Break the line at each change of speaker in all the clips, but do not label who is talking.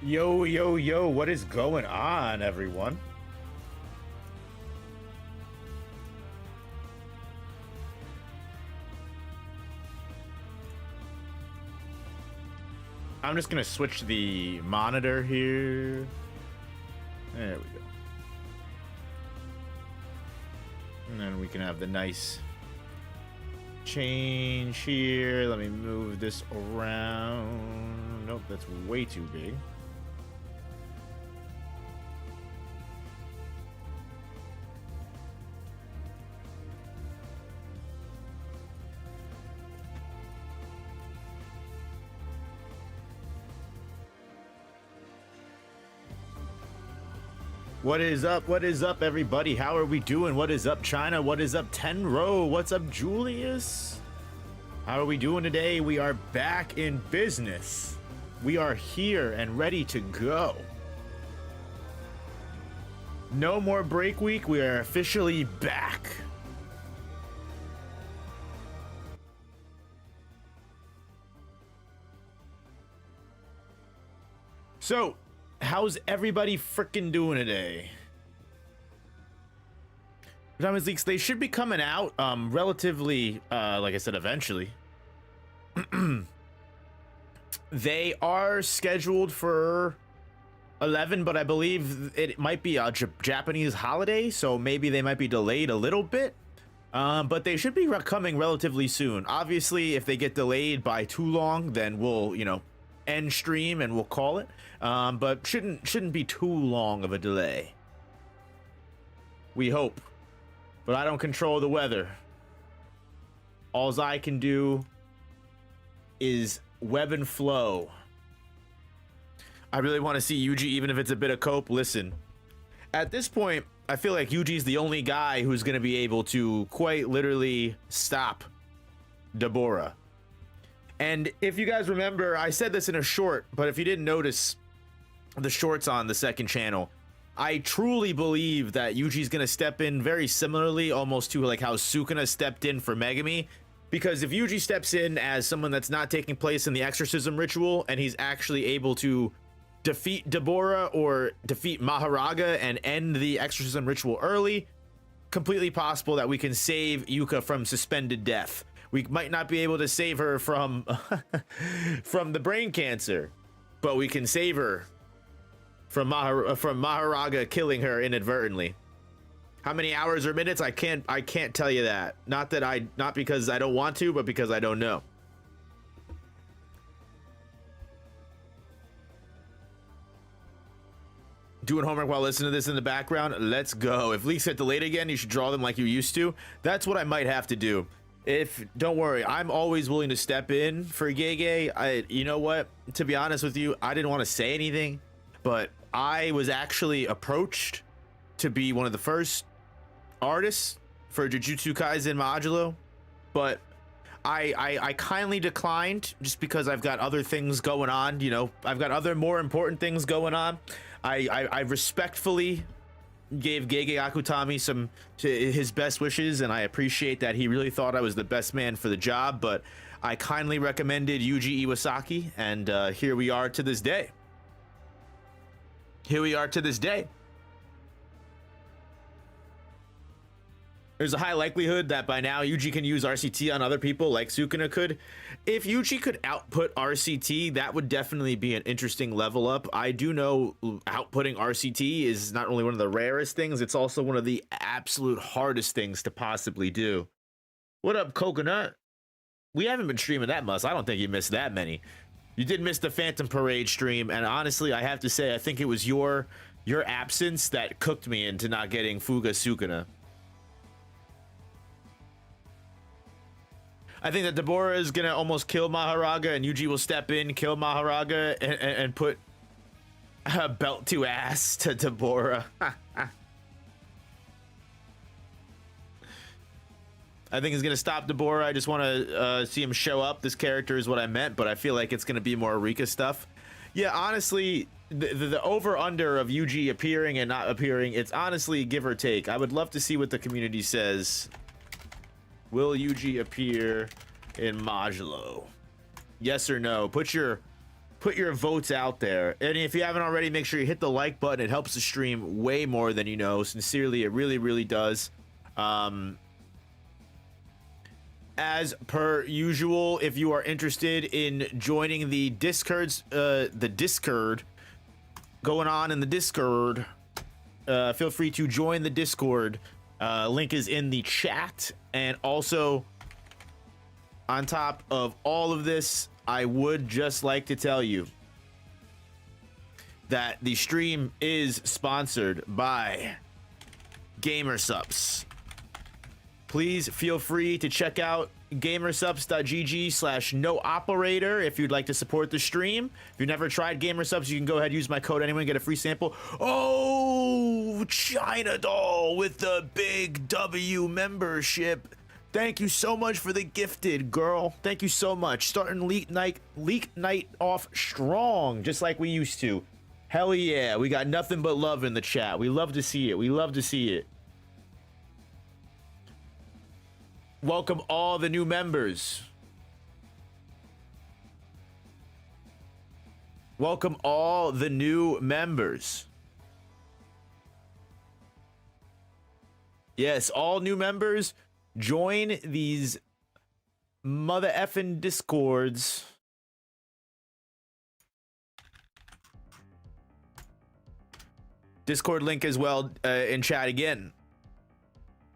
Yo, yo, yo, what is going on, everyone? I'm just gonna switch the monitor here. There we go. And then we can have the nice change here. Let me move this around. Nope, that's way too big. What is up? What is up, everybody? How are we doing? What is up, China? What is up, Tenro? What's up, Julius? How are we doing today? We are back in business. We are here and ready to go. No more break week. We are officially back. So, how's everybody freaking doing today? Diamonds Leaks, they should be coming out relatively, like I said, eventually. They are scheduled for 11, but I believe it might be a Japanese holiday, so maybe they might be delayed a little bit. But they should be coming relatively soon. Obviously, if they get delayed by too long, then we'll, end stream and we'll call it. But shouldn't be too long of a delay. We hope. But I don't control the weather. Alls I can do is web and flow. I really want to see Yuji, even if it's a bit of cope. Listen, at this point, I feel like Yuji's the only guy who's going to be able to quite literally stop Deborah. And if you guys remember, I said this in a short, but if you didn't notice the shorts on the second channel, I truly believe that Yuji's going to step in very similarly, almost to like how Sukuna stepped in for Megami. Because if Yuji steps in as someone that's not taking place in the exorcism ritual, and he's actually able to defeat Deborah or defeat Maharaga and end the exorcism ritual early, completely possible that we can save Yuka from suspended death. We might not be able to save her from from the brain cancer, but we can save her from Maharaga killing her inadvertently. How many hours or minutes? I can't tell you that. Not because I don't want to, but because I don't know. Doing homework while listening to this in the background. Let's go. If leaks get delayed again, you should draw them like you used to. That's what I might have to do. Don't worry, I'm always willing to step in for Gege. You know what? To be honest with you, I didn't want to say anything, but I was actually approached to be one of the first artists for Jujutsu Kaisen Modulo, but I kindly declined just because I've got other things going on. I've got other more important things going on. I respectfully gave Gege Akutami his best wishes, and I appreciate that he really thought I was the best man for the job, but I kindly recommended Yuji Iwasaki, and here we are to this day. Here we are to this day. There's a high likelihood that by now Yuji can use RCT on other people like Sukuna could. If Yuji could output RCT, that would definitely be an interesting level up. I do know outputting RCT is not only one of the rarest things, it's also one of the absolute hardest things to possibly do. What up, Coconut? We haven't been streaming that much. I don't think you missed that many. You did miss the Phantom Parade stream, and honestly, I have to say, I think it was your absence that cooked me into not getting Fuga Sukuna. I think that Deborah is gonna almost kill Maharaga, and Yuji will step in, kill Maharaga, and put a belt to ass to Deborah. I think he's gonna stop Deborah. I just want to see him show up. This character is what I meant, but I feel like it's gonna be more Rika stuff. Yeah, honestly, the over-under of Yuji appearing and not appearing, it's honestly give or take. I would love to see what the community says. Will Yuji appear in Modulo? Yes or no? Put your put your votes out there. And if you haven't already, make sure you hit the like button. It helps the stream way more than you know. Sincerely, it really, really does. As per usual, if you are interested in joining the Discord going on in the Discord, feel free to join the Discord. Link is in the chat. And also, on top of all of this, I would just like to tell you that the stream is sponsored by Gamersupps. Please feel free to check out gamersupps.gg/nooperator if you'd like to support the stream. If you've never tried Gamersupps, you can go ahead and use my code anyway and get a free sample. Oh, China Doll with the big W membership. Thank you so much for the gifted, girl. Thank you so much. Starting leak night off strong, just like we used to. Hell yeah, we got nothing but love in the chat. We love to see it. We love to see it. Welcome all the new members. Welcome all the new members. Yes, all new members, join these mother effing discords. Discord link as well in chat again.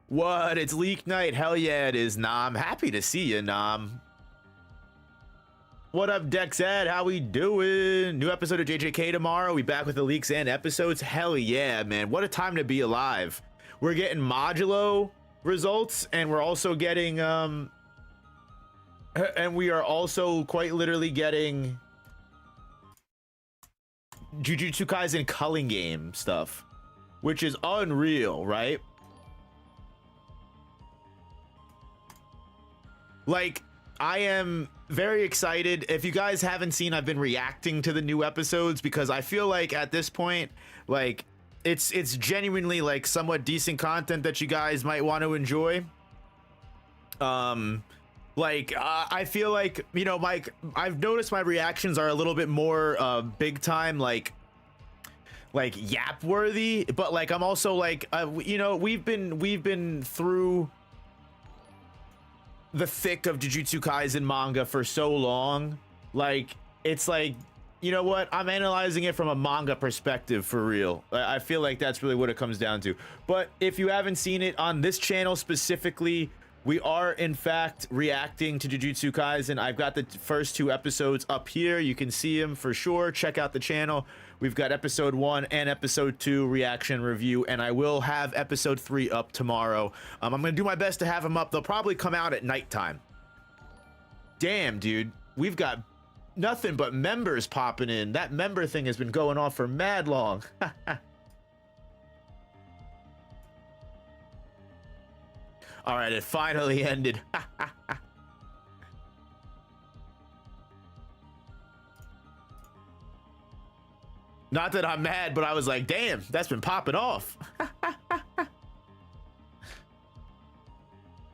What? It's leak night. Hell yeah, it is, Nam. Happy to see you, Nam. What up, Dexed? How we doing? New episode of JJK tomorrow. We back with the leaks and episodes. Hell yeah, man. What a time to be alive. We're getting Modulo results, and we're also getting and we are also quite literally getting Jujutsu Kaisen culling game stuff, which is unreal, right? Like, I am very excited. If you guys haven't seen, I've been reacting to the new episodes because I feel like at this point, like, it's genuinely like somewhat decent content that you guys might want to enjoy. I feel like, you know, Mike, I've noticed my reactions are a little bit more big time, like yap worthy, but like I'm also like you know, we've been through the thick of Jujutsu Kaisen manga for so long. Like, it's like, you know what, I'm analyzing it from a manga perspective for real. I feel like that's really what it comes down to. But if you haven't seen it on this channel specifically, we are in fact reacting to Jujutsu Kaisen. I've got the first 2 episodes up here. You can see them for sure. Check out the channel. We've got episode 1 and episode 2 reaction review, and I will have episode 3 up tomorrow. I'm gonna do my best to have them up. They'll probably come out at nighttime. Damn, dude, we've got nothing but members popping in. That member thing has been going on for mad long. All right, it finally ended. Not that I'm mad, but I was like, damn, that's been popping off.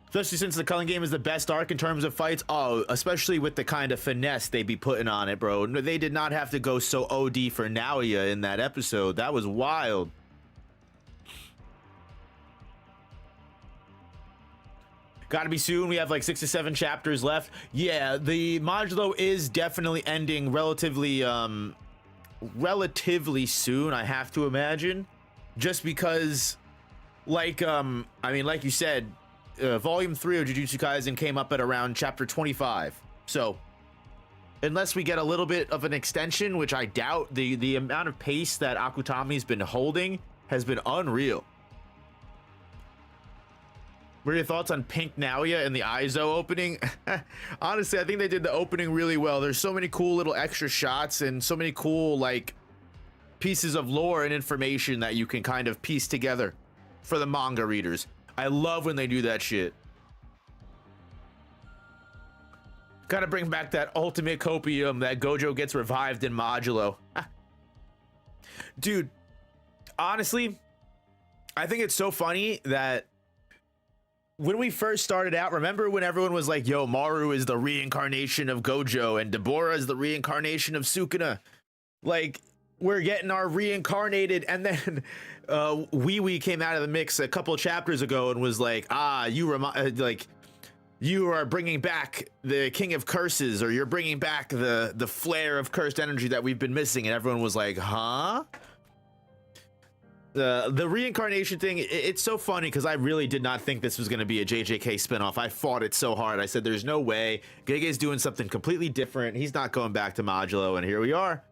Especially since the culling game is the best arc in terms of fights. Oh, especially with the kind of finesse they be putting on it, bro. They did not have to go so OD for Naoya in that episode. That was wild. Gotta be soon. We have like 6 to 7 chapters left. Yeah, the Modulo is definitely ending relatively soon, I have to imagine, just because, like, I mean, like you said, volume 3 of Jujutsu Kaisen came up at around chapter 25, so unless we get a little bit of an extension, which I doubt, the amount of pace that Akutami's been holding has been unreal. What are your thoughts on Pink Naoya and the Aizo opening? Honestly, I think they did the opening really well. There's so many cool little extra shots and so many cool, like, pieces of lore and information that you can kind of piece together for the manga readers. I love when they do that shit. Gotta bring back that ultimate copium that Gojo gets revived in Modulo. Dude, honestly, I think it's so funny that when we first started out, remember when everyone was like, yo, Maru is the reincarnation of Gojo and Deborah is the reincarnation of Sukuna? Like, we're getting our reincarnated, and then Wee came out of the mix a couple chapters ago and was like, you are bringing back the King of Curses, or you're bringing back the flare of cursed energy that we've been missing, and everyone was like, huh? The reincarnation thing, it's so funny because I really did not think this was going to be a JJK spinoff. I fought it so hard. I said, there's no way. Gege's doing something completely different. He's not going back to Modulo, and here we are.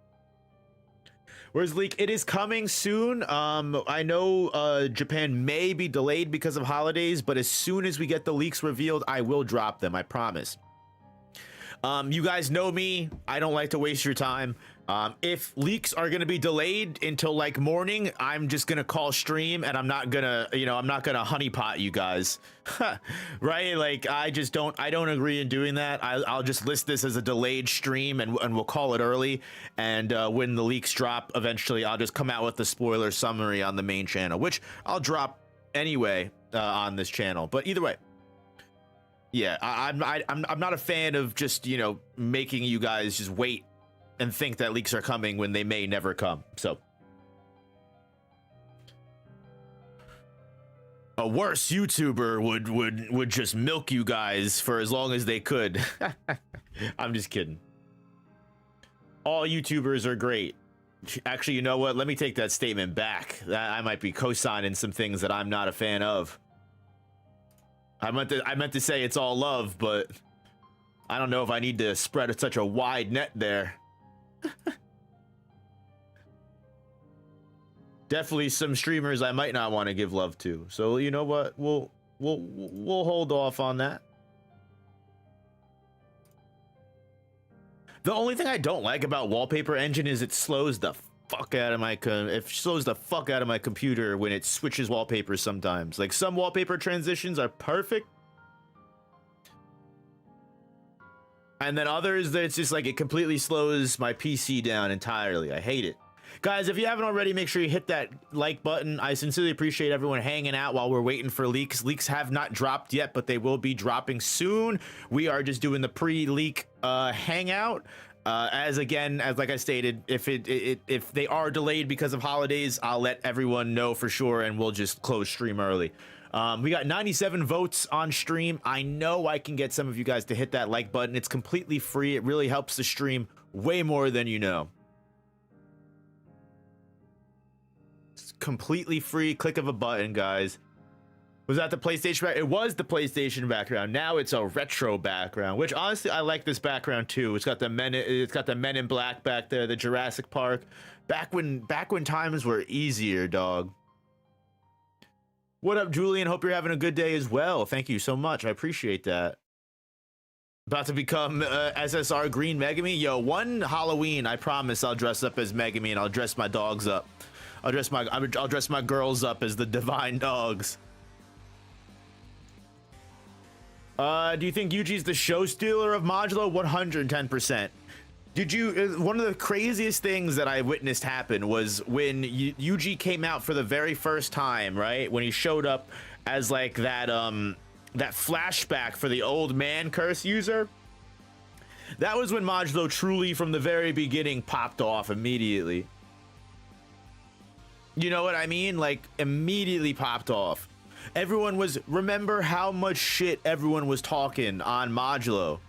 Where's Leak? It is coming soon. I know Japan may be delayed because of holidays, but as soon as we get the leaks revealed, I will drop them, I promise. You guys know me. I don't like to waste your time. If leaks are going to be delayed until like morning, I'm just going to call stream, and I'm not going to, I'm not going to honeypot you guys. Right? Like, I don't agree in doing that. I'll just list this as a delayed stream, and we'll call it early. And when the leaks drop, eventually I'll just come out with the spoiler summary on the main channel, which I'll drop anyway on this channel. But either way, yeah, I'm not a fan of just, making you guys just wait and think that leaks are coming when they may never come. So a worse YouTuber would just milk you guys for as long as they could. I'm just kidding. All YouTubers are great. Actually, you know what? Let me take that statement back. I might be co-signing some things that I'm not a fan of. I meant to say it's all love, but I don't know if I need to spread such a wide net there. Definitely some streamers I might not want to give love to. So you know what? We'll hold off on that. The only thing I don't like about Wallpaper Engine is it slows the fuck out of my computer when it switches wallpapers sometimes. Like, some wallpaper transitions are perfect, and then others, it's just like it completely slows my PC down entirely. I hate it. Guys, if you haven't already, make sure you hit that like button. I sincerely appreciate everyone hanging out while we're waiting for leaks. Leaks have not dropped yet, but they will be dropping soon. We are just doing the pre-leak hangout. As like I stated, if they are delayed because of holidays, I'll let everyone know for sure, and we'll just close stream early. We got 97 votes on stream. I know I can get some of you guys to hit that like button. It's completely free. It really helps the stream way more than you know. It's completely free. Click of a button, guys. Was that the PlayStation background? It was the PlayStation background. Now it's a retro background, which honestly I like this background too. It's got the Men in Black back there, the Jurassic Park. Back when times were easier, dog. What up, Julian? Hope you're having a good day as well. Thank you so much. I appreciate that. About to become SSR Green Megami. Yo, one Halloween, I promise I'll dress up as Megami, and I'll dress my dogs up. I'll dress my girls up as the Divine Dogs. Do you think Yuji's the show stealer of Modulo? 110%. Did you? One of the craziest things that I witnessed happen was when Yuji came out for the very first time, right? When he showed up as like that flashback for the old man curse user. That was when Modulo truly, from the very beginning, popped off immediately. You know what I mean? Like, immediately popped off. Everyone was, remember how much shit everyone was talking on Modulo.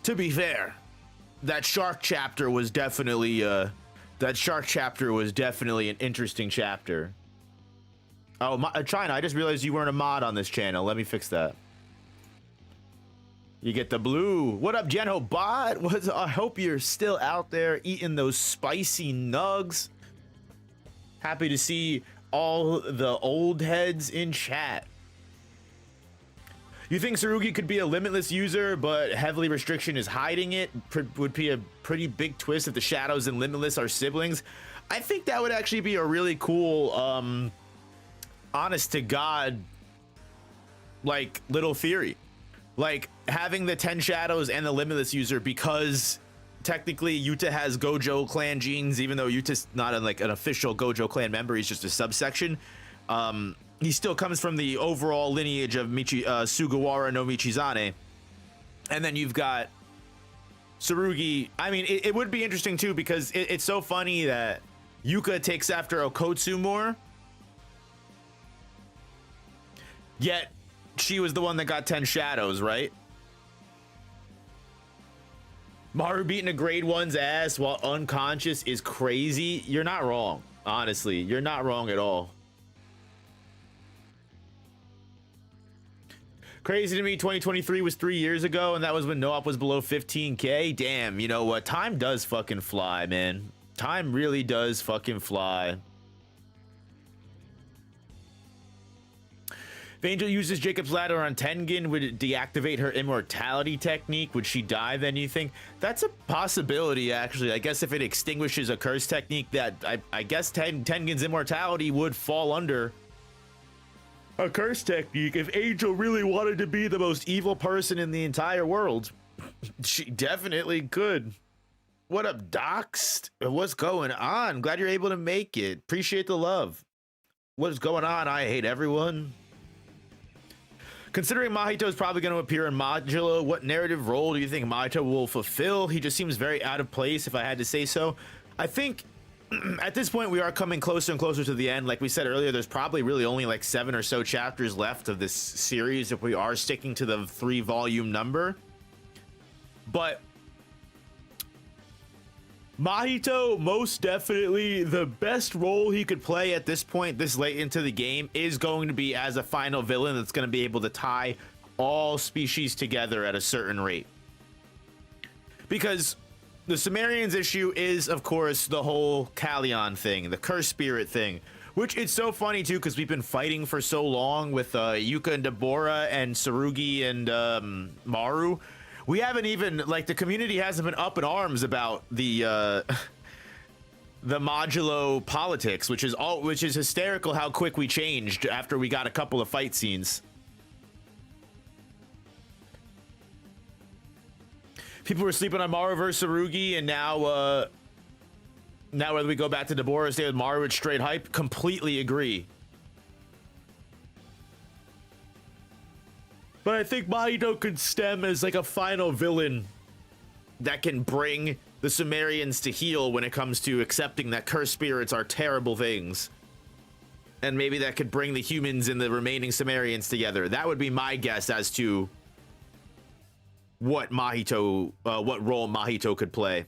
To be fair, that shark chapter was definitely an interesting chapter. Oh, China, I just realized you weren't a mod on this channel. Let me fix that. You get the blue. What up, Genho Bot? I hope you're still out there eating those spicy nugs. Happy to see all the old heads in chat. You think Tsurugi could be a limitless user, but heavily restriction is hiding it? Would be a pretty big twist if the Shadows and Limitless are siblings. I think that would actually be a really cool, honest to God, like, little theory. Like, having the 10 Shadows and the Limitless user, because technically Yuta has Gojo clan genes, even though Yuta's not like an official Gojo clan member, he's just a subsection. he still comes from the overall lineage of Sugawara no Michizane. And then you've got Tsurugi. I mean, it would be interesting too, because it's so funny that Yuka takes after Okotsu more, yet she was the one that got 10 shadows, right? Maru beating a grade 1's ass while unconscious is crazy. You're not wrong. Honestly, you're not wrong at all. Crazy to me, 2023 was 3 years ago, and that was when No-Op was below 15K. Damn, you know what? Time does fucking fly, man. Time really does fucking fly. If Angel uses Jacob's Ladder on Tengen, would it deactivate her immortality technique? Would she die then, you think? That's a possibility, actually. I guess if it extinguishes a curse technique, that I guess Tengen's immortality would fall under a curse technique. If Angel really wanted to be the most evil person in the entire world, she definitely could. What up, Doxed? What's going on? Glad you're able to make it. Appreciate the love. What is going on? I hate everyone. Considering Mahito is probably going to appear in Modulo, what narrative role do you think Mahito will fulfill? He just seems very out of place, if I had to say so. I think at this point we are coming closer and closer to the end. Like we said earlier, there's probably really only like 7 or so chapters left of this series if we are sticking to the 3-volume number. But Mahito, most definitely the best role he could play at this point, this late into the game, is going to be as a final villain that's going to be able to tie all species together at a certain rate. Because the Sumerians issue is, of course, the whole Kallion thing, the curse spirit thing, which it's so funny too, because we've been fighting for so long with Yuka and Deborah and Tsurugi and Maru. We haven't even, like, the community hasn't been up in arms about the Modulo politics, which is hysterical how quick we changed after we got a couple of fight scenes. People were sleeping on Maru versus Tsurugi, and now whether we go back to Deborah or stay with Maru, it's straight hype. Completely agree. But I think Mahito could stem as like a final villain that can bring the Sumerians to heel when it comes to accepting that cursed spirits are terrible things. And maybe that could bring the humans and the remaining Sumerians together. That would be my guess as to what role Mahito could play.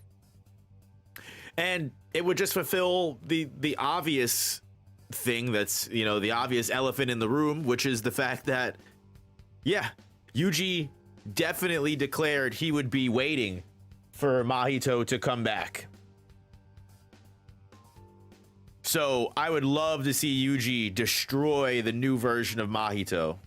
And it would just fulfill the obvious thing that's, you know, the obvious elephant in the room, which is the fact that, yeah, Yuji definitely declared he would be waiting for Mahito to come back. So I would love to see Yuji destroy the new version of Mahito.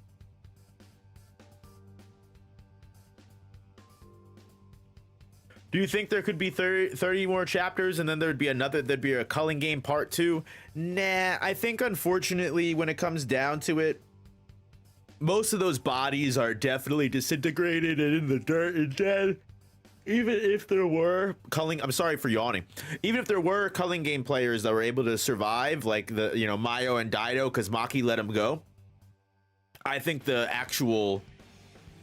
Do you think there could be 30 more chapters and then there'd be a Culling Game Part 2? Nah, I think unfortunately when it comes down to it, most of those bodies are definitely disintegrated and in the dirt and dead. Even if there were I'm sorry for yawning. Even if there were Culling Game players that were able to survive, like the, you know, Mayo and Daido, because Maki let them go, I think the actual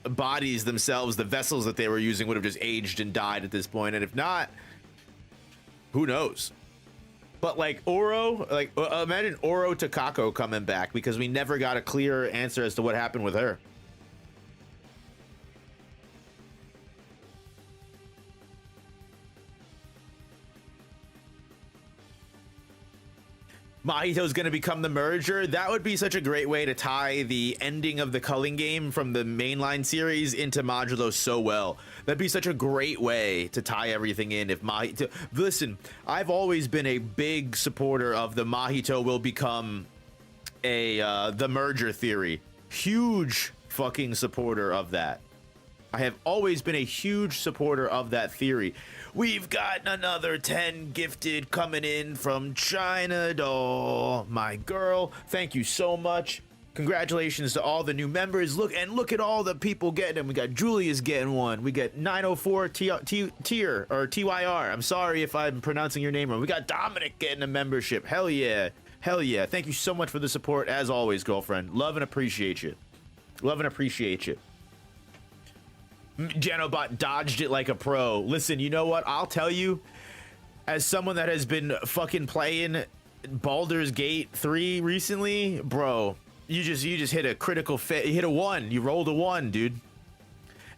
bodies themselves, the vessels that they were using, would have just aged and died at this point. And if not, who knows? But like Oro, like imagine Oro Takako coming back, because we never got a clear answer as to what happened with her. Mahito's going to become the merger. That would be such a great way to tie the ending of the Culling Game from the mainline series into Modulo so well. That'd be such a great way to tie everything in. If Mahito, listen, I've always been a big supporter of the Mahito will become the merger theory. Huge fucking supporter of that. I have always been a huge supporter of that theory. We've got another 10 gifted coming in from China Doll, my girl. Thank you so much. Congratulations to all the new members. Look at all the people getting them. We got Julia's getting one. We got 904 Tier or TYR. I'm sorry if I'm pronouncing your name wrong. We got Dominic getting a membership. Hell yeah. Hell yeah. Thank you so much for the support, as always, girlfriend. Love and appreciate you. Love and appreciate you. Janobot dodged it like a pro. Listen, you know what? I'll tell you, as someone that has been fucking playing Baldur's Gate 3 recently, bro, you just hit a critical fit. You hit a 1. You rolled a 1, dude.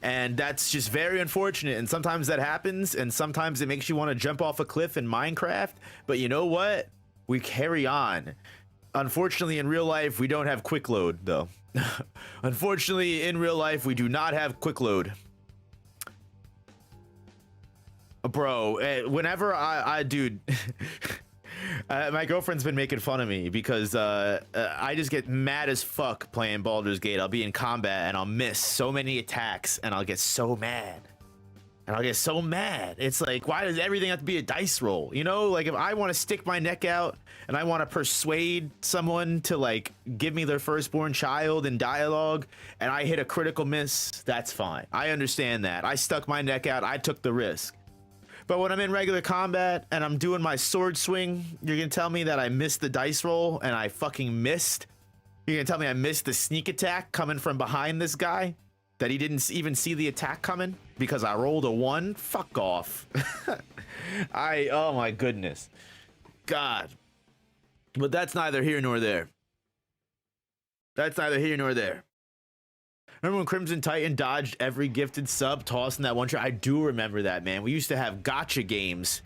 And that's just very unfortunate. And sometimes that happens, and sometimes it makes you want to jump off a cliff in Minecraft. But you know what? We carry on. Unfortunately, in real life, we don't have quick load, though. Unfortunately, in real life, we do not have quick load. Bro, whenever dude, my girlfriend's been making fun of me because I just get mad as fuck playing Baldur's Gate. I'll be in combat and I'll miss so many attacks and I'll get so mad. It's like, why does everything have to be a dice roll? You know, like if I want to stick my neck out and I want to persuade someone to like give me their firstborn child in dialogue and I hit a critical miss, that's fine. I understand that. I stuck my neck out. I took the risk. But when I'm in regular combat and I'm doing my sword swing, you're gonna tell me that I missed the dice roll and I fucking missed? You're gonna tell me I missed the sneak attack coming from behind this guy? That he didn't even see the attack coming because I rolled a 1? Fuck off. Oh my goodness. God. But that's neither here nor there. Remember when Crimson Titan dodged every gifted sub tossing that one shot? I do remember that, man. We used to have gotcha games.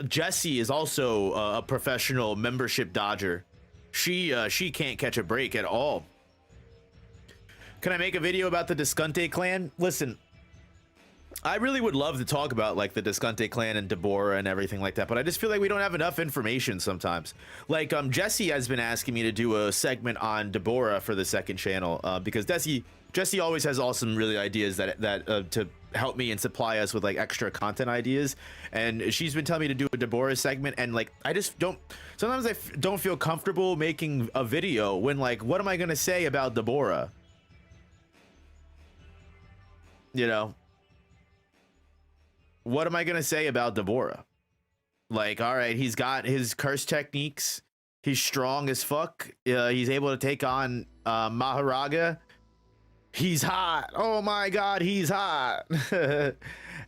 Jessie is also a professional membership dodger. She can't catch a break at all. Can I make a video about the Descante clan? Listen, I really would love to talk about like the Descante clan and Deborah and everything like that, but I just feel like we don't have enough information sometimes. Like Jesse has been asking me to do a segment on Deborah for the second channel because Jesse always has awesome really ideas that to help me and supply us with like extra content ideas, and she's been telling me to do a Deborah segment, and like I just don't, sometimes I don't feel comfortable making a video when like, what am I gonna say about Deborah? You know, what am I gonna say about Deborah? Like, all right, he's got his curse techniques. He's strong as fuck. He's able to take on Maharaga. He's hot. Oh my god, he's hot.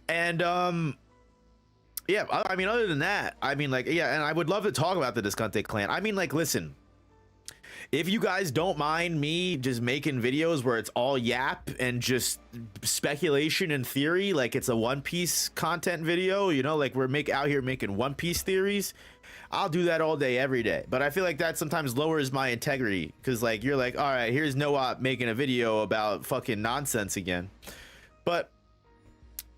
And yeah, I mean, other than that, I mean, like, yeah, and I would love to talk about the Descante clan. I mean, like, listen, if you guys don't mind me just making videos where it's all yap and just speculation and theory, like it's a One Piece content video, you know, like we're out here making One Piece theories, I'll do that all day, every day. But I feel like that sometimes lowers my integrity because like you're like, all right, here's Noah making a video about fucking nonsense again. But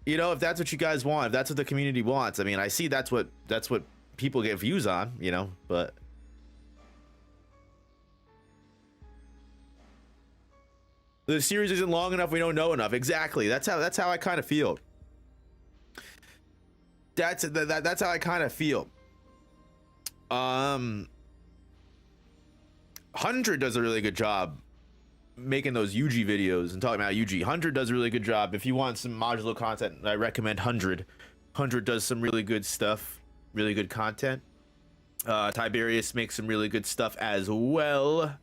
you know, if that's what you guys want, if that's what the community wants, I mean, I see that's what people get views on, you know, but the series isn't long enough. We don't know enough. Exactly. That's how I kind of feel. That's how I kind of feel. 100 does a really good job making those Yuji videos and talking about Yuji. 100 does a really good job. If you want some modulo content, I recommend 100. 100 does some really good stuff, really good content. Tiberius makes some really good stuff as well.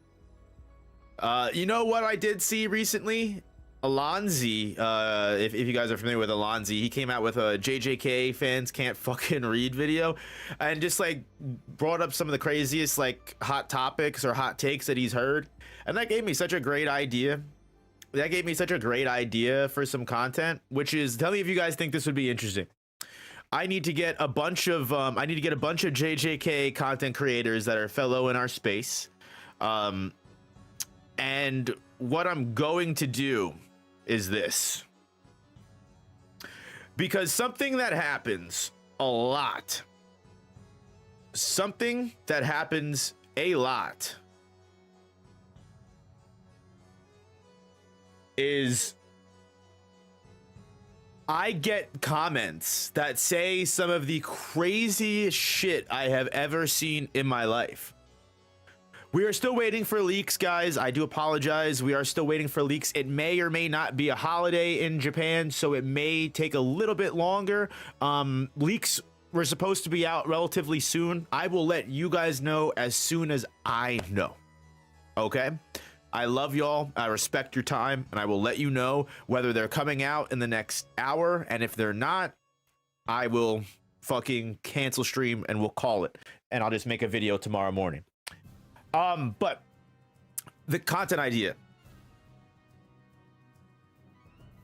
You know what I did see recently? Alonzi, if you guys are familiar with Alonzi, he came out with a JJK fans can't fucking read video and just like brought up some of the craziest like hot topics or hot takes that he's heard, and that gave me such a great idea. That gave me such a great idea for some content, which is, tell me if you guys think this would be interesting. I need to get a bunch of JJK content creators that are fellow in our space, and what I'm going to do is this, because something that happens a lot is I get comments that say some of the craziest shit I have ever seen in my life. We are still waiting for leaks, guys. I do apologize. We are still waiting for leaks. It may or may not be a holiday in Japan, so it may take a little bit longer. Leaks we're supposed to be out relatively soon. I will let you guys know as soon as I know. Okay? I love y'all. I respect your time, and I will let you know whether they're coming out in the next hour, and if they're not, I will fucking cancel stream and we'll call it, and I'll just make a video tomorrow morning. But the content idea.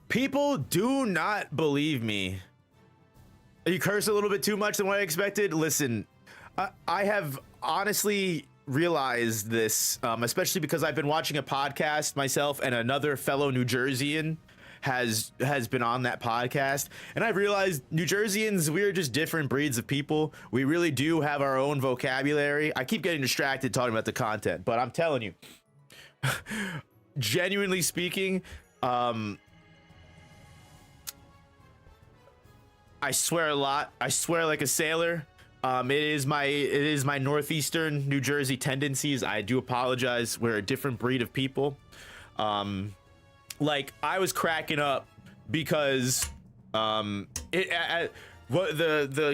People do not believe me. You curse a little bit too much than what I expected. Listen, I have honestly realized this, especially because I've been watching a podcast myself, and another fellow New Jerseyan has been on that podcast, and I've realized New Jerseyans, we're just different breeds of people. We really do have our own vocabulary. I keep getting distracted talking about the content, but I'm telling you, genuinely speaking, I swear a lot. I swear like a sailor. It is my northeastern New Jersey tendencies. I do apologize. We're a different breed of people. Like, I was cracking up because the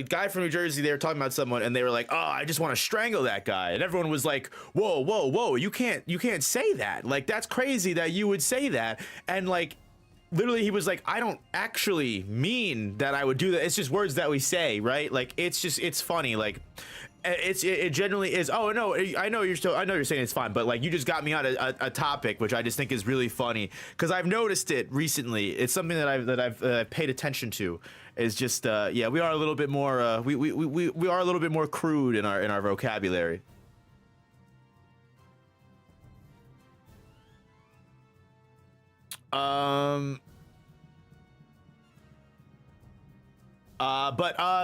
guy from New Jersey, they were talking about someone, and they were like, "Oh, I just want to strangle that guy," and everyone was like, "Whoa, you can't say that. Like, that's crazy that you would say that." And like, literally, he was like, "I don't actually mean that I would do that. It's just words that we say, right? Like, it's funny. Like, it generally is. Oh no, I know you're saying it's fine, but like, you just got me on a topic which I just think is really funny, because I've noticed it recently. It's something that I've paid attention to. Is just yeah, we are a little bit more we are a little bit more crude in our vocabulary.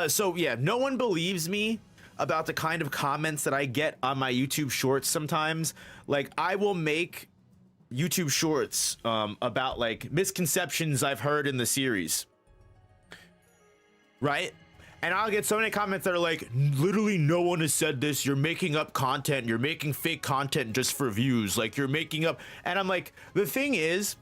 So yeah, no one believes me about the kind of comments that I get on my YouTube shorts sometimes. Like, I will make YouTube shorts about like misconceptions I've heard in the series, right? And I'll get so many comments that are like, literally no one has said this, you're making up content, you're making fake content just for views, like you're making up. And I'm like, the thing is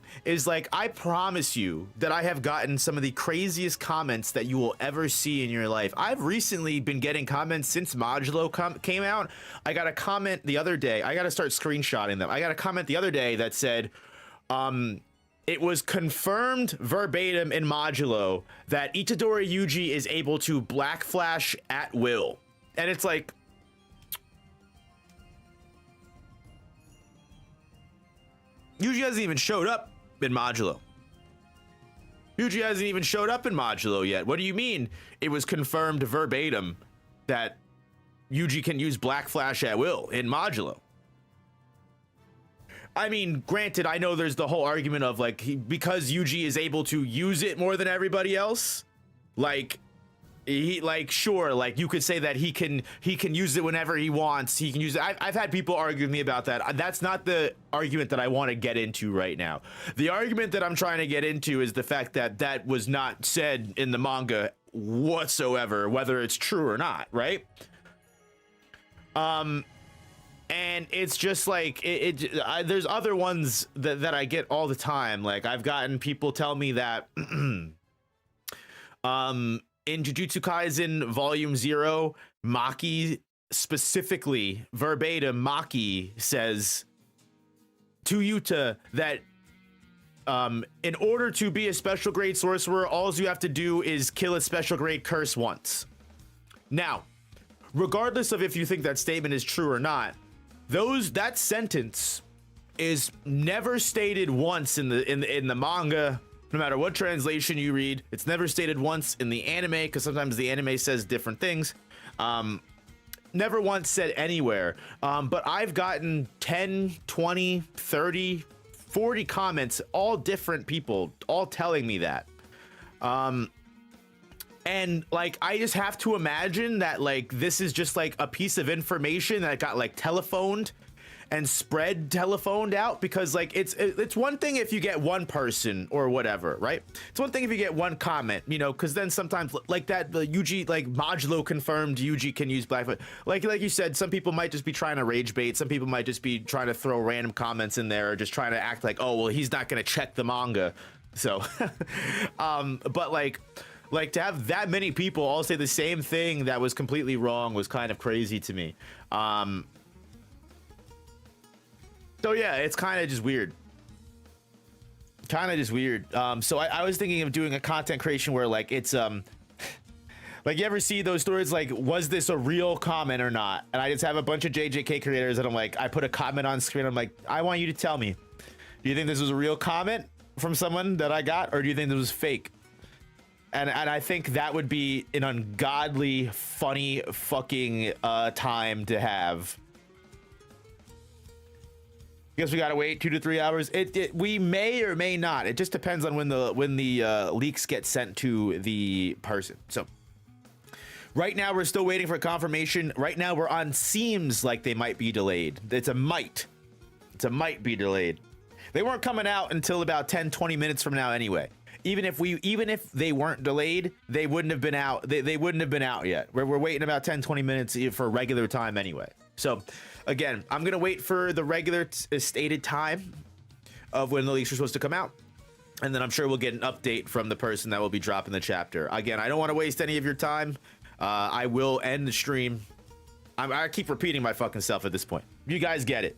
like, I promise you that I have gotten some of the craziest comments that you will ever see in your life. I've recently been getting comments since Modulo came out. I got a comment the other day, I gotta start screenshotting them. I got a comment the other day that said, it was confirmed verbatim in Modulo that Itadori Yuji is able to black flash at will. And it's like, Yuji hasn't even showed up in Modulo. Yuji hasn't even showed up in Modulo yet. What do you mean it was confirmed verbatim that Yuji can use black flash at will in Modulo? I mean, granted, I know there's the whole argument of like, because Yuji is able to use it more than everybody else, like, sure, like you could say that he can use it whenever he wants. He can use it. I've had people argue with me about that. That's not the argument that I want to get into right now. The argument that I'm trying to get into is the fact that that was not said in the manga whatsoever, whether it's true or not, right? And it's just like, there's other ones that I get all the time. Like, I've gotten people tell me that in Jujutsu Kaisen Volume 0, Maki, specifically verbatim, Maki says to Yuta that in order to be a special grade sorcerer, all you have to do is kill a special grade curse once. Now, regardless of if you think that statement is true or not, that sentence is never stated once in the manga, no matter what translation you read. It's never stated once in the anime, because sometimes the anime says different things. Never once said anywhere. But I've gotten 10, 20, 30, 40 comments, all different people, all telling me that. And like, I just have to imagine that like, this is just like a piece of information that got like telephoned out, because like, it's one thing if you get one person or whatever, right? It's one thing if you get one comment, you know, because then sometimes like that, the Yuji, like Modulo confirmed Yuji can use Blackfoot. Like you said, some people might just be trying to rage bait. Some people might just be trying to throw random comments in there, or just trying to act like, oh, well, he's not going to check the manga. So, but like, Like, to have that many people all say the same thing that was completely wrong was kind of crazy to me. So yeah, it's kind of just weird. So I was thinking of doing a content creation where like it's like, you ever see those stories like, was this a real comment or not? And I just have a bunch of JJK creators and I'm like, I put a comment on screen. I'm like, I want you to tell me, do you think this was a real comment from someone that I got, or do you think this was fake? And I think that would be an ungodly funny fucking time to have. Guess we gotta wait 2 to 3 hours. We may or may not. It just depends on when the leaks get sent to the person. So right now we're still waiting for confirmation. Right now we're on seems like they might be delayed. It's a might be delayed. They weren't coming out until about 10-20 minutes from now anyway. Even if they weren't delayed, they wouldn't have been out. They wouldn't have been out yet. We're waiting about 10-20 minutes for regular time anyway. So again, I'm gonna wait for the regular stated time of when the leaks are supposed to come out, and then I'm sure we'll get an update from the person that will be dropping the chapter. Again, I don't want to waste any of your time. I will end the stream. I keep repeating my fucking self at this point. You guys get it.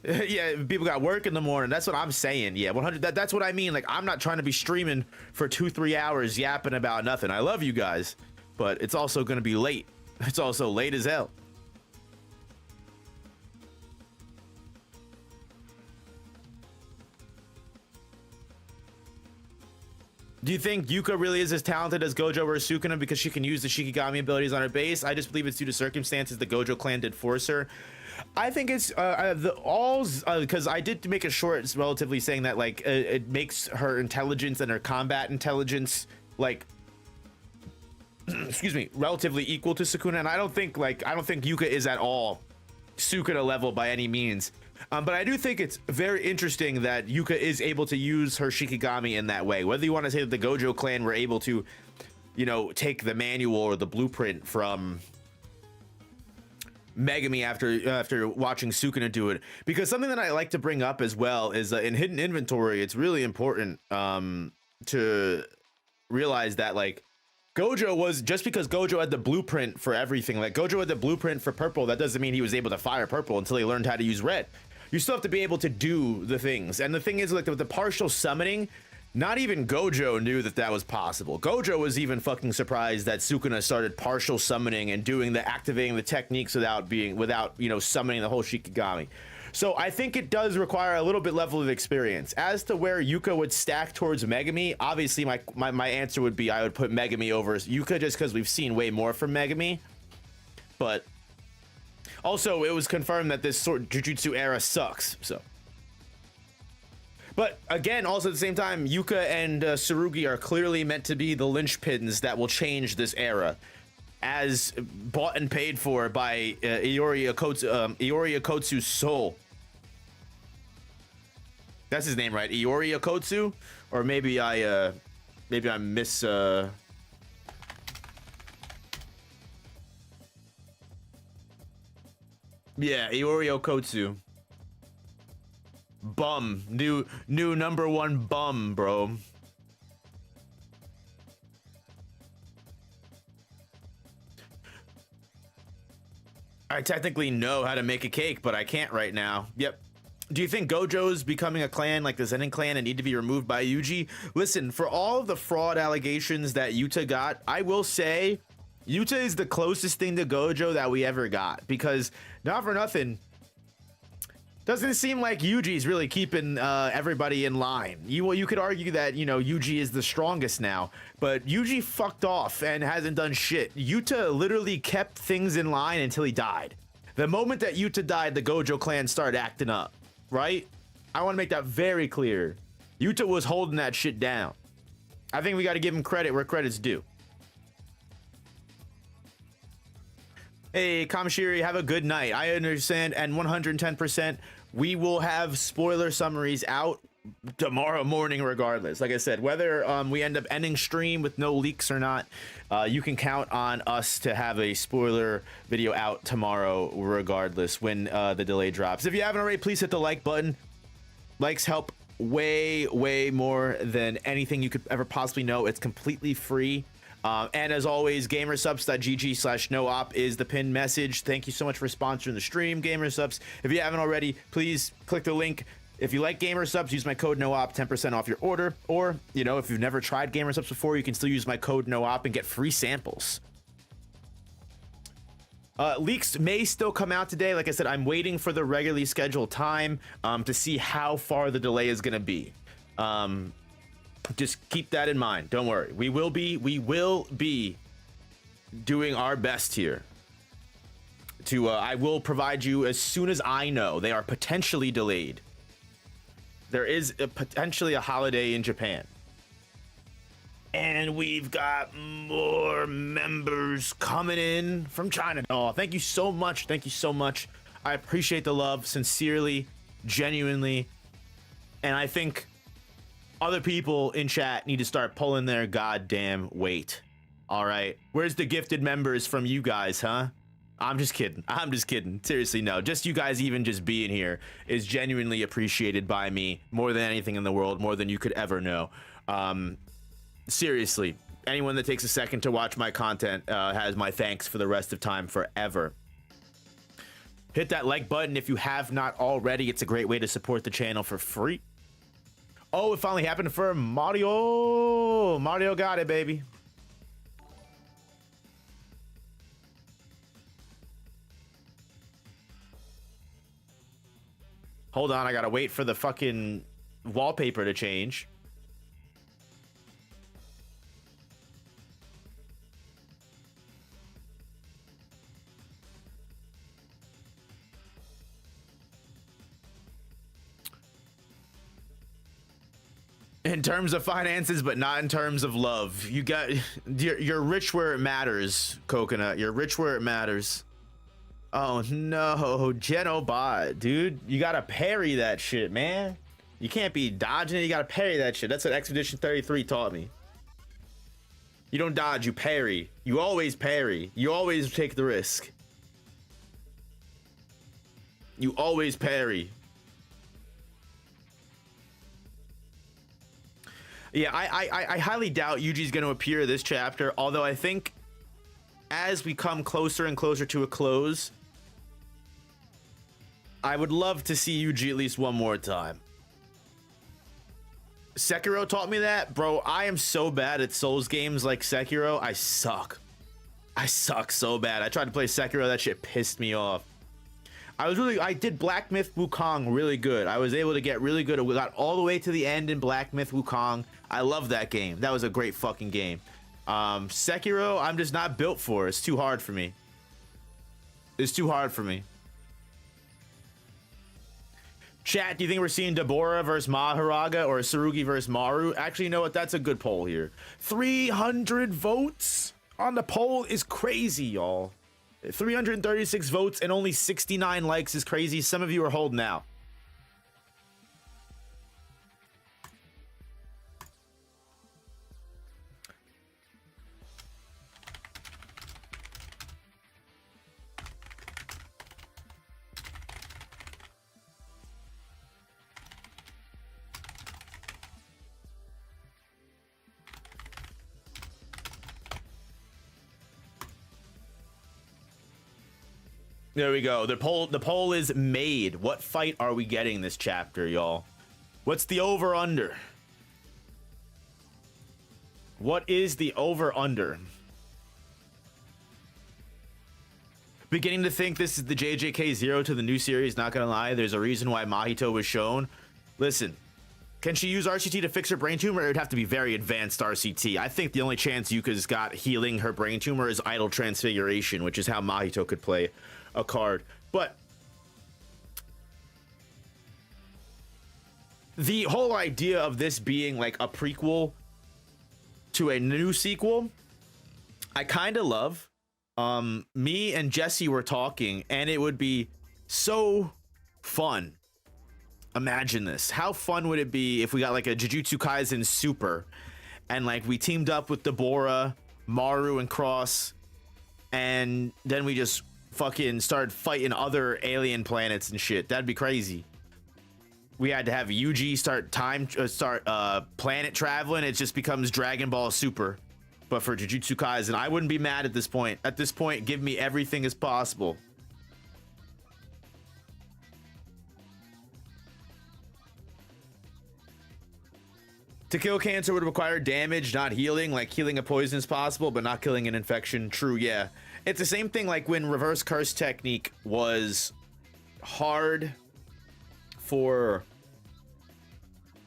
Yeah, people got work in the morning. That's what I'm saying. Yeah, 100. That's what I mean. Like, I'm not trying to be streaming for 2-3 hours yapping about nothing. I love you guys, but it's also going to be late. It's also late as hell. Do you think Yuka really is as talented as Gojo or Sukuna because she can use the Shikigami abilities on her base? I just believe it's due to circumstances the Gojo clan did force her. I think it's because I did make a short relatively saying that like it makes her intelligence and her combat intelligence like excuse me, relatively equal to Sukuna, and I don't think Yuka is at all Sukuna level by any means. But I do think it's very interesting that Yuka is able to use her Shikigami in that way. Whether you want to say that the Gojo clan were able to, you know, take the manual or the blueprint from Megami after watching Sukuna do it, because something that I like to bring up as well is in hidden inventory, it's really important to realize that like Gojo was, just because Gojo had the blueprint for everything, like Gojo had the blueprint for purple, that doesn't mean he was able to fire purple until he learned how to use red. You still have to be able to do the things, and the thing is, like with the partial summoning, not even Gojo knew that that was possible. Gojo was even fucking surprised that Sukuna started partial summoning and doing the activating the techniques without you know, summoning the whole Shikigami. So I think it does require a little bit level of experience. As to where Yuka would stack towards Megami, obviously my answer would be I would put Megami over Yuka just because we've seen way more from Megami. But also it was confirmed that this sort of Jujutsu era sucks, so. But again, also at the same time, Yuka and Tsurugi are clearly meant to be the linchpins that will change this era, as bought and paid for by Iori Okotsu's soul. That's his name, right? Iori Okotsu? Or maybe I miss yeah, Iori Okotsu. Bum. New number one bum, bro. I technically know how to make a cake, but I can't right now. Yep. Do you think Gojo's becoming a clan like the Zenin clan and need to be removed by Yuji? Listen, for all of the fraud allegations that Yuta got, I will say Yuta is the closest thing to Gojo that we ever got, because not for nothing, doesn't seem like Yuji's really keeping everybody in line. You could argue that, you know, Yuji is the strongest now, but Yuji fucked off and hasn't done shit. Yuta literally kept things in line until he died. The moment that Yuta died, the Gojo clan started acting up, right? I want to make that very clear. Yuta was holding that shit down. I think we got to give him credit where credit's due. Hey, Kamashiri, have a good night. I understand, and 110%, we will have spoiler summaries out tomorrow morning regardless. Like I said, whether we end up ending stream with no leaks or not, you can count on us to have a spoiler video out tomorrow regardless when the delay drops. If you haven't already, please hit the like button. Likes help way more than anything you could ever possibly know. It's completely free. And as always, gamersubs.gg/noop is the pinned message. Thank you so much for sponsoring the stream, Gamersubs. If you haven't already, please click the link. If you like Gamersubs, use my code NOOP, 10% off your order. Or, you know, if you've never tried Gamersubs before, you can still use my code NOOP and get free samples. Leaks may still come out today. Like I said, I'm waiting for the regularly scheduled time to see how far the delay is going to be. Just keep that in mind. Don't worry. We will be doing our best here. I will provide you as soon as I know. They are potentially delayed. There is potentially a holiday in Japan. And we've got more members coming in from China. Oh, thank you so much. Thank you so much. I appreciate the love, sincerely, genuinely. And I think other people in chat need to start pulling their goddamn weight. All right. Where's the gifted members from you guys, huh? I'm just kidding. I'm just kidding. Seriously, no. Just you guys even just being here is genuinely appreciated by me more than anything in the world, more than you could ever know. Seriously, anyone that takes a second to watch my content has my thanks for the rest of time forever. Hit that like button if you have not already. It's a great way to support the channel for free. Oh, it finally happened for Mario. Mario got it, baby. Hold on, I gotta wait for the fucking wallpaper to change. In terms of finances, but not in terms of love. You're rich where it matters, Coconut. You're rich where it matters. Oh no, Genobot, dude. You gotta parry that shit, man. You can't be dodging it, you gotta parry that shit. That's what Expedition 33 taught me. You don't dodge, you parry. You always parry. You always take the risk. You always parry. Yeah, I highly doubt Yuji's going to appear this chapter, although I think as we come closer and closer to a close, I would love to see Yuji at least one more time. Sekiro taught me that. Bro, I am so bad at Souls games like Sekiro. I suck. I suck so bad. I tried to play Sekiro, that shit pissed me off. I did Black Myth Wukong really good. I was able to get really good. We got all the way to the end in Black Myth Wukong. I love that game. That was a great fucking game. Sekiro, I'm just not built for. It's too hard for me. It's too hard for me. Chat, do you think we're seeing Deborah versus Maharaga or Tsurugi versus Maru? Actually, you know what? That's a good poll here. 300 votes on the poll is crazy, y'all. 336 votes and only 69 likes is crazy. Some of you are holding out. There we go. The poll is made. What fight are we getting this chapter, y'all? What's the over-under? What is the over-under? Beginning to think this is the JJK 0 to the new series, not gonna lie. There's a reason why Mahito was shown. Listen, can she use RCT to fix her brain tumor? It would have to be very advanced RCT. I think the only chance Yuka's got healing her brain tumor is Idle Transfiguration, which is how Mahito could play a card. But the whole idea of this being like a prequel to a new sequel, I kind of love. Me and Jesse were talking, and it would be so fun. Imagine this. How fun would it be if we got like a Jujutsu Kaisen Super and like we teamed up with Deborah, Maru, and Cross, and then we just fucking started fighting other alien planets and shit. That'd be crazy. we had to have Yuji start planet traveling. It just becomes Dragon Ball Super. But for Jujutsu Kaisen, I wouldn't be mad at this point. At this point, give me everything as possible. To kill cancer would require damage, not healing. Like healing a poison is possible, but not killing an infection. True, yeah. It's the same thing like when reverse curse technique was hard for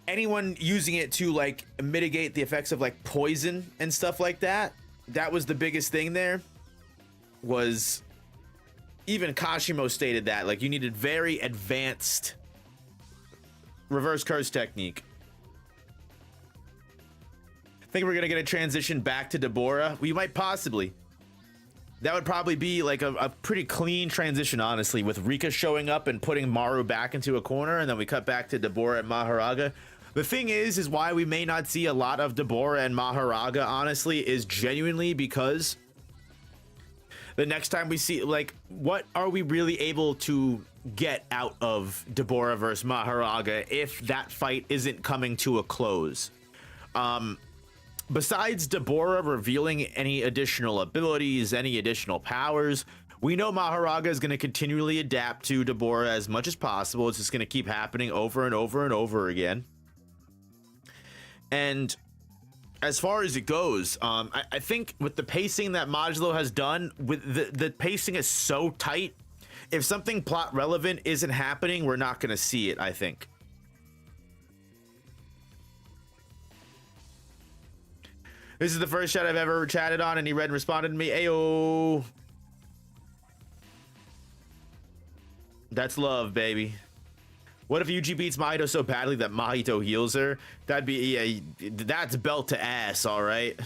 anyone using it to like mitigate the effects of like poison and stuff like that. That was the biggest thing there. Was even Kashimo stated that like you needed very advanced reverse curse technique. Think we're gonna get a transition back to Deborah? We might possibly. That would probably be like a pretty clean transition, honestly, with Rika showing up and putting Maru back into a corner, and then we cut back to Deborah and Maharaga. The thing is why we may not see a lot of Deborah and Maharaga, honestly, is genuinely because the next time we see, like, what are we really able to get out of Deborah versus Maharaga if that fight isn't coming to a close? Besides Deborah revealing any additional abilities, any additional powers, we know Maharaga is going to continually adapt to Deborah as much as possible. It's just going to keep happening over and over and over again. And as far as it goes, I think with the pacing that Modulo has done, with the pacing is so tight, if something plot relevant isn't happening, we're not going to see it, I think. This is the first chat I've ever chatted on, and he read and responded to me. Ayo. That's love, baby. What if Yuji beats Mahito so badly that Mahito heals her? That'd be that's belt to ass, all right.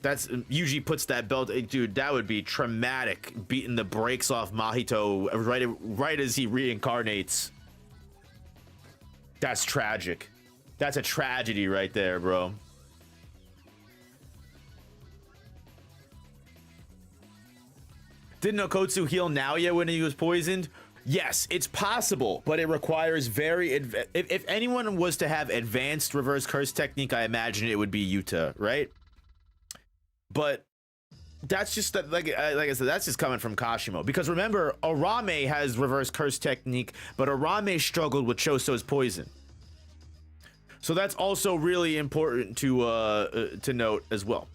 That's Yuji puts that belt, dude. That would be traumatic, beating the brakes off Mahito right as he reincarnates. That's tragic. That's a tragedy right there, bro. Didn't Okotsu heal Naoya when he was poisoned? Yes, it's possible, but it requires if anyone was to have advanced reverse curse technique, I imagine it would be Yuta, right? But that's just like I said, that's just coming from Kashimo, because remember, Arame has reverse curse technique, but Arame struggled with Choso's poison. So that's also really important to note as well.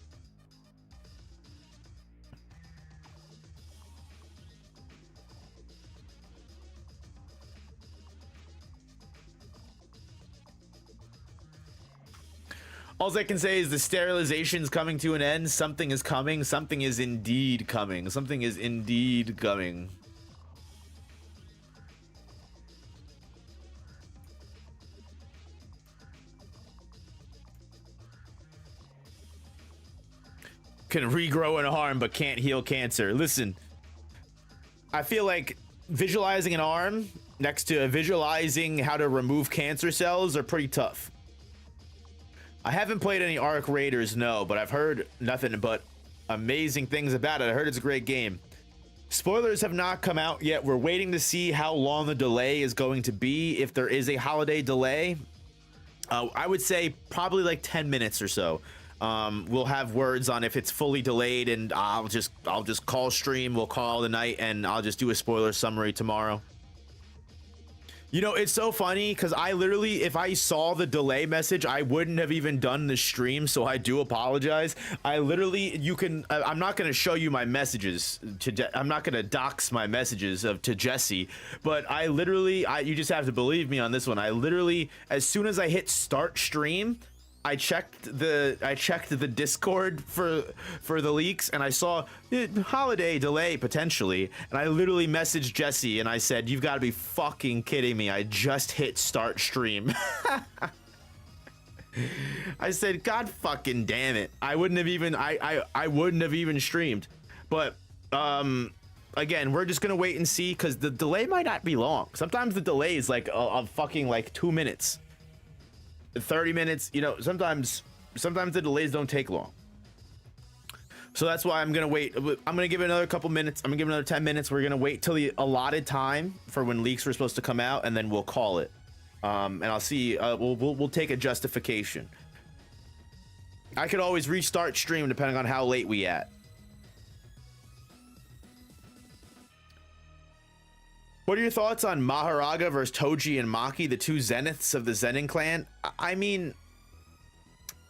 All I can say is the sterilization's coming to an end. Something is coming. Something is indeed coming. Something is indeed coming. Can regrow an arm but can't heal cancer. Listen, I feel like visualizing an arm next to visualizing how to remove cancer cells are pretty tough. I haven't played any Arc Raiders, no, but I've heard nothing but amazing things about it. I heard it's a great game. Spoilers have not come out yet. We're waiting to see how long the delay is going to be. If there is a holiday delay, I would say probably like 10 minutes or so. We'll have words on if it's fully delayed, and I'll just call stream. We'll call the night, and I'll just do a spoiler summary tomorrow. You know, it's so funny because I literally, if I saw the delay message, I wouldn't have even done the stream. So I do apologize. I literally, I'm not going to show you my messages I'm not going to dox my messages to Jesse, but I literally, you just have to believe me on this one. I literally, as soon as I hit start stream, I checked the Discord for the leaks, and I saw holiday delay potentially, and I literally messaged Jesse and I said, "You've got to be fucking kidding me! I just hit start stream." I said, "God fucking damn it! I wouldn't have even I wouldn't have even streamed." But again, we're just gonna wait and see because the delay might not be long. Sometimes the delay is like a fucking like 2 minutes. 30 minutes, you know, sometimes the delays don't take long. So that's why I'm gonna wait. I'm gonna give it another couple minutes. I'm gonna give it another 10 minutes. We're gonna wait till the allotted time for when leaks were supposed to come out, and then we'll call it. And I'll see. We'll take a justification. I could always restart stream depending on how late we at. What are your thoughts on Maharaga versus Toji and Maki, the two zeniths of the Zenin clan? I mean,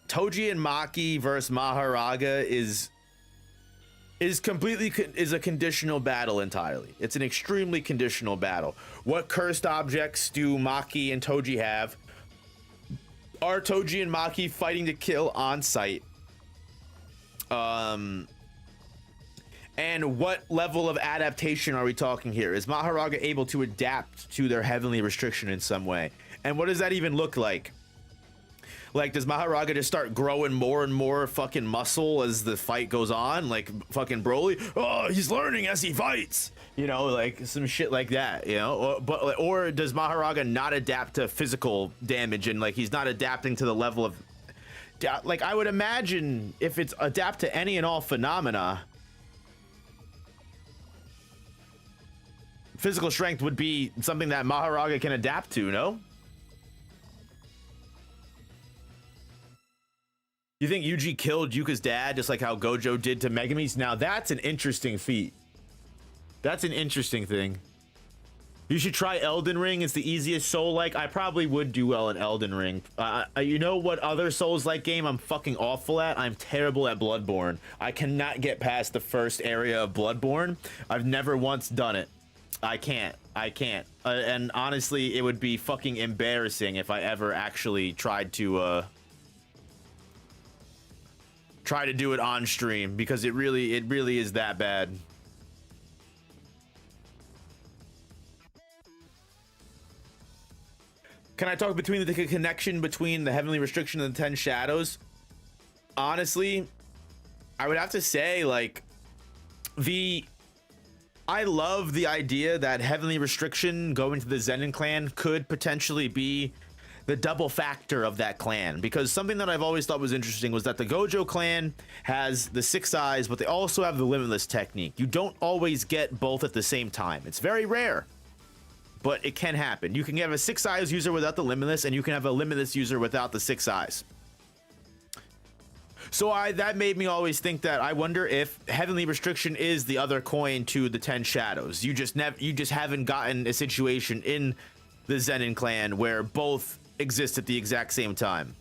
Toji and Maki versus Maharaga is a conditional battle entirely. It's an extremely conditional battle. What cursed objects do Maki and Toji have? Are Toji and Maki fighting to kill on sight? And what level of adaptation are we talking here? Is Maharaga able to adapt to their heavenly restriction in some way? And what does that even look like? Like, does Maharaga just start growing more and more fucking muscle as the fight goes on? Like fucking Broly? Oh, he's learning as he fights. You know, like some shit like that, you know? Or does Maharaga not adapt to physical damage and like he's not adapting to the level of... Like, I would imagine if it's adapt to any and all phenomena, physical strength would be something that Maharaga can adapt to, no? You think Yuji killed Yuka's dad just like how Gojo did to Megumi's? Now that's an interesting feat. That's an interesting thing. You should try Elden Ring. It's the easiest Soul-like. I probably would do well in Elden Ring. You know what other Souls-like game I'm fucking awful at? I'm terrible at Bloodborne. I cannot get past the first area of Bloodborne. I've never once done it. I can't. And honestly, it would be fucking embarrassing if I ever actually tried to do it on stream, because it really is that bad. Can I talk between the connection between the heavenly restriction and the 10 shadows? Honestly, I would have to say, like, I love the idea that heavenly restriction going to the Zenin clan could potentially be the double factor of that clan, because something that I've always thought was interesting was that the Gojo clan has the 6 eyes, but they also have the limitless technique. You don't always get both at the same time. It's very rare, but it can happen. You can have a 6 eyes user without the limitless, and you can have a limitless user without the 6 eyes. So that made me always think that I wonder if heavenly restriction is the other coin to the 10 shadows. You just haven't gotten a situation in the Zenin clan where both exist at the exact same time.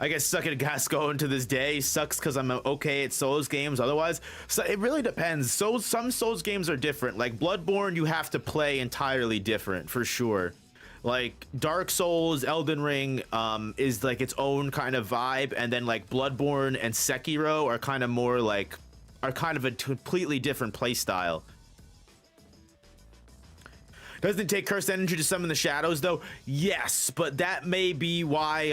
I guess suck at Gasco to this day sucks because I'm okay at Souls games. Otherwise, so it really depends. So some Souls games are different. Like Bloodborne, you have to play entirely different for sure. Like Dark Souls, Elden Ring is like its own kind of vibe, and then like Bloodborne and Sekiro are kind of more like a completely different play style. Doesn't it take cursed energy to summon the shadows though? Yes, but that may be why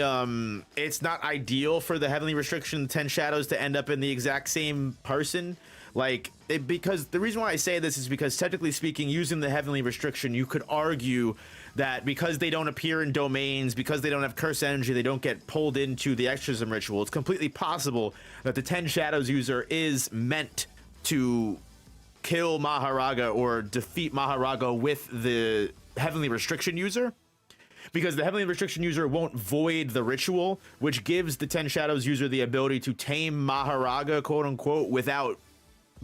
it's not ideal for the heavenly restriction, the 10 shadows, to end up in the exact same person. Like, because the reason why I say this is because technically speaking, using the heavenly restriction, you could argue that because they don't appear in domains, because they don't have cursed energy, they don't get pulled into the exorcism ritual. It's completely possible that the 10 shadows user is meant to kill Maharaga or defeat Maharaga with the heavenly restriction user, because the heavenly restriction user won't void the ritual, which gives the 10 shadows user the ability to tame Maharaga, quote unquote, without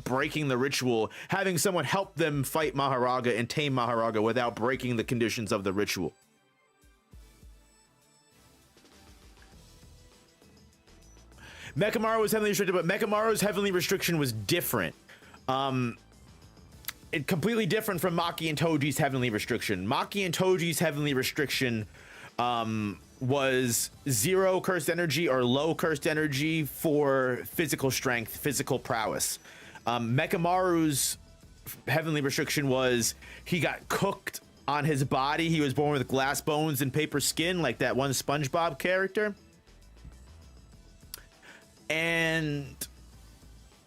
breaking the ritual, having someone help them fight Maharaga and tame Maharaga without breaking the conditions of the ritual. Mechamaru was heavily restricted, but Mechamaru's heavenly restriction was different. It completely different from Maki and Toji's heavenly restriction. Maki and Toji's heavenly restriction was 0 cursed energy or low cursed energy for physical strength, physical prowess. Mechamaru's heavenly restriction was he got cooked on his body. He was born with glass bones and paper skin, like that one SpongeBob character.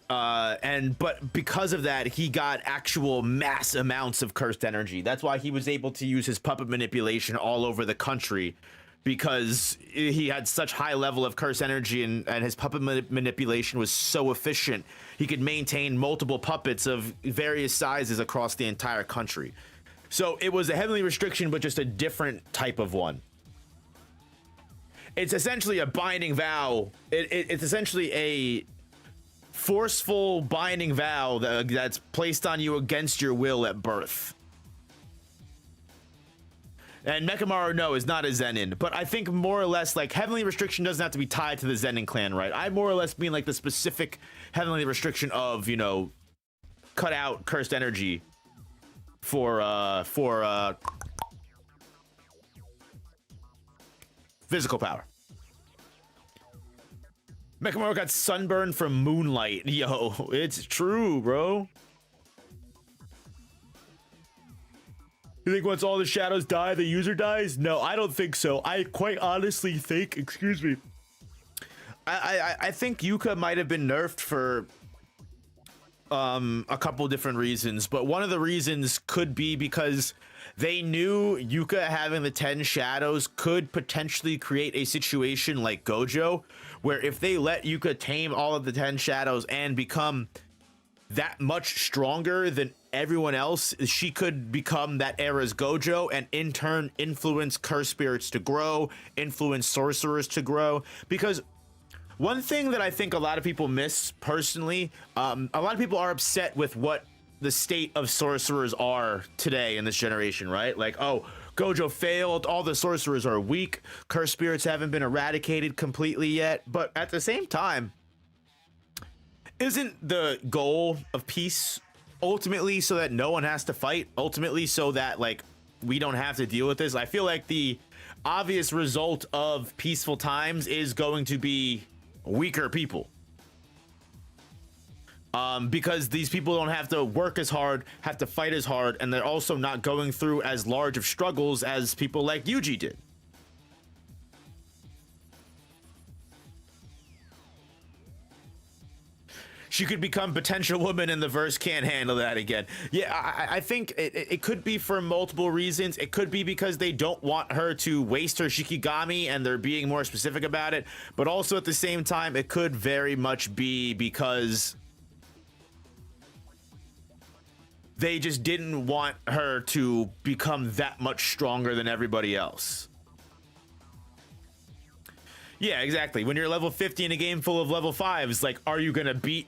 But because of that, he got actual mass amounts of cursed energy. That's why he was able to use his puppet manipulation all over the country, because he had such high level of curse energy, and his puppet manipulation was so efficient. He could maintain multiple puppets of various sizes across the entire country. So it was a heavenly restriction, but just a different type of one. It's essentially a binding vow. It's essentially a forceful binding vow that's placed on you against your will at birth. And Mechamaru, no, is not a Zenin, but I think more or less like heavenly restriction doesn't have to be tied to the Zenin clan, right? I more or less mean like the specific heavenly restriction of, you know, cut out cursed energy for physical power. Mechamaru got sunburned from moonlight. Yo, it's true, bro. You think once all the shadows die, the user dies? No, I don't think so. I quite honestly think, excuse me, I think Yuka might have been nerfed for a couple different reasons, but one of the reasons could be because they knew Yuka having the 10 shadows could potentially create a situation like Gojo, where if they let Yuka tame all of the 10 shadows and become that much stronger than everyone else, she could become that era's Gojo and in turn influence curse spirits to grow, influence sorcerers to grow. Because one thing that I think a lot of people miss personally, a lot of people are upset with what the state of sorcerers are today in this generation, right? Like, oh, Gojo failed, all the sorcerers are weak, curse spirits haven't been eradicated completely yet. But at the same time, isn't the goal of peace ultimately so that no one has to fight, ultimately so that like we don't have to deal with this? I feel like the obvious result of peaceful times is going to be weaker people, because these people don't have to work as hard, have to fight as hard, and they're also not going through as large of struggles as people like Yuji did. She could become potential woman and the verse can't handle that again. Yeah, I think it could be for multiple reasons. It could be because they don't want her to waste her Shikigami and they're being more specific about it. But also at the same time, it could very much be because they just didn't want her to become that much stronger than everybody else. Yeah, exactly. When you're level 50 in a game full of level 5s, like, are you gonna beat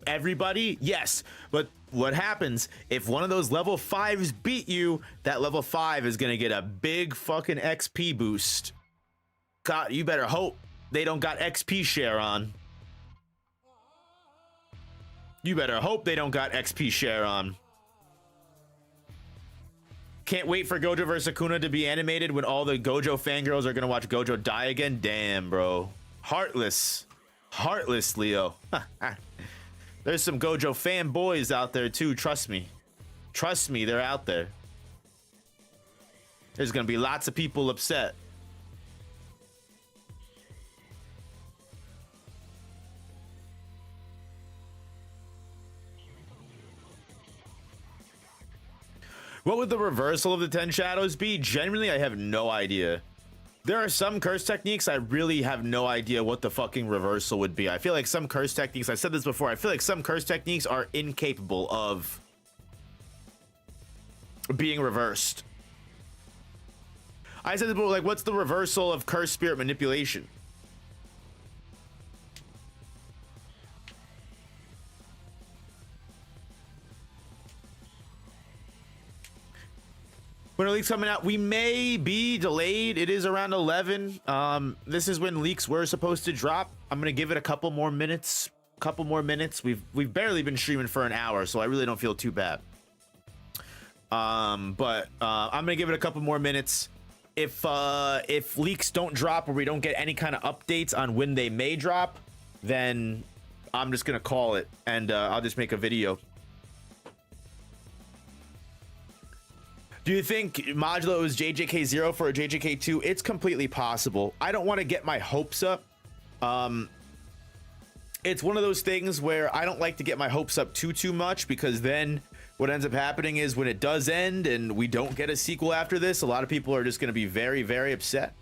everybody? Yes, but what happens if one of those level 5s beat you? That level 5 is gonna get a big fucking XP boost. God, you better hope they don't got XP share on. You better hope they don't got XP share on. Can't wait for Gojo vs Akuna to be animated when all the Gojo fangirls are gonna watch Gojo die again. Damn, bro. Heartless. Heartless, Leo. There's some Gojo fanboys out there too, trust me. Trust me, they're out there. There's gonna be lots of people upset. What would the reversal of the 10 shadows be? Generally, I have no idea. There are some curse techniques I really have no idea what the fucking reversal would be. I feel like some curse techniques, I said this before, I feel like some curse techniques are incapable of being reversed. I said this before, like, what's the reversal of curse spirit manipulation? When are leaks coming out? We may be delayed. It is around 11. This is when leaks were supposed to drop. I'm gonna give it a couple more minutes. We've barely been streaming for an hour, so I really don't feel too bad. I'm gonna give it a couple more minutes. If leaks don't drop or we don't get any kind of updates on when they may drop, then I'm just gonna call it and I'll just make a video. Do you think Modulo is JJK0 for a JJK2? It's completely possible. I don't want to get my hopes up. It's one of those things where I don't like to get my hopes up too much, because then what ends up happening is when it does end and we don't get a sequel after this, a lot of people are just going to be very, very upset.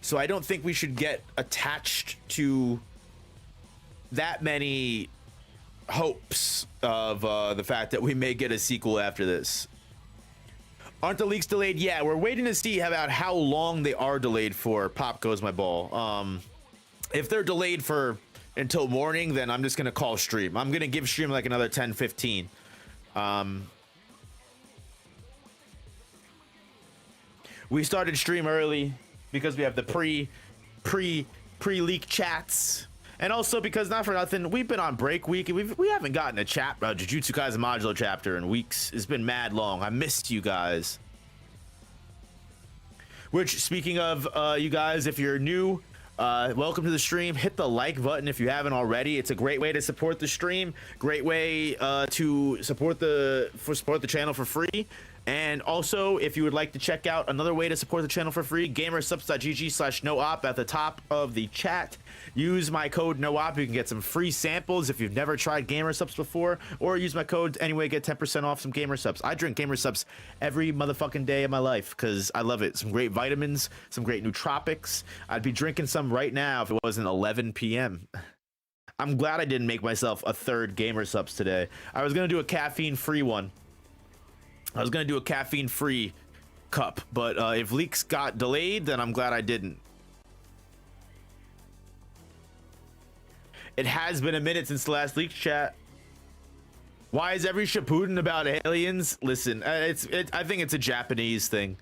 So I don't think we should get attached to that many hopes of the fact that we may get a sequel after this. Aren't the leaks delayed? Yeah, we're waiting to see about how long they are delayed for. Pop goes my ball. If they're delayed for until morning, then I'm just gonna call stream. I'm gonna give stream like another 10-15. We started stream early because we have the pre-leak chats, and also because, not for nothing, we've been on break week and we haven't gotten a Jujutsu Kaisen Modulo chapter in weeks. It's been mad long. I missed you guys. Which, speaking of you guys, if you're new, welcome to the stream. Hit the like button if you haven't already. It's a great way to support the stream. Great way to support the channel for free. And also, if you would like to check out another way to support the channel for free, gamersubs.gg/noop at the top of the chat. Use my code NOOP. You can get some free samples if you've never tried Gamersubs before, or use my code anyway, get 10% off some Gamersubs. I drink Gamersubs every motherfucking day of my life because I love it. Some great vitamins, some great nootropics. I'd be drinking some right now if it wasn't 11 p.m. I'm glad I didn't make myself a third Gamersubs today. I was going to do a caffeine-free one. I was going to do a caffeine-free cup, but if leaks got delayed, then I'm glad I didn't. It has been a minute since the last leak chat. Why is every Shippuden about aliens? Listen, I think it's a Japanese thing.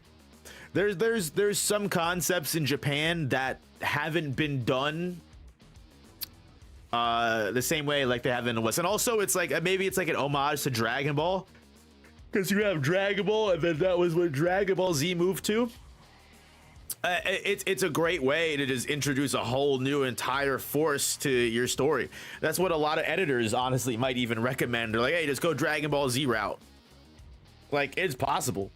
There's some concepts in Japan that haven't been done the same way like they have in the West. And also, it's like maybe it's like an homage to Dragon Ball. Because you have Dragon Ball, and then that was what Dragon Ball Z moved to. It's a great way to just introduce a whole new entire force to your story. That's what a lot of editors honestly might even recommend. They're like, hey, just go Dragon Ball Z route. Like, it's possible.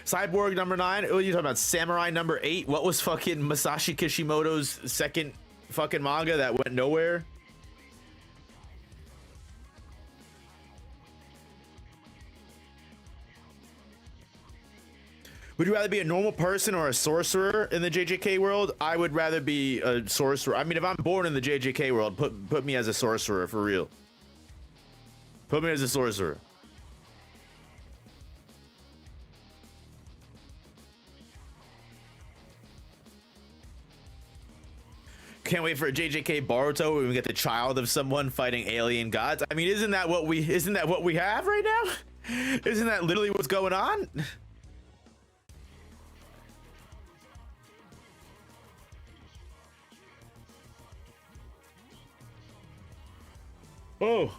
Cyborg number 9. Oh, you talking about Samurai number 8? What was fucking Masashi Kishimoto's second fucking manga that went nowhere? Would you rather be a normal person or a sorcerer in the JJK world? I would rather be a sorcerer. I mean, if I'm born in the JJK world, put me as a sorcerer for real. Put me as a sorcerer. Can't wait for a JJK Boruto where we get the child of someone fighting alien gods. I mean, isn't that what we have right now? Isn't that literally what's going on? Oh.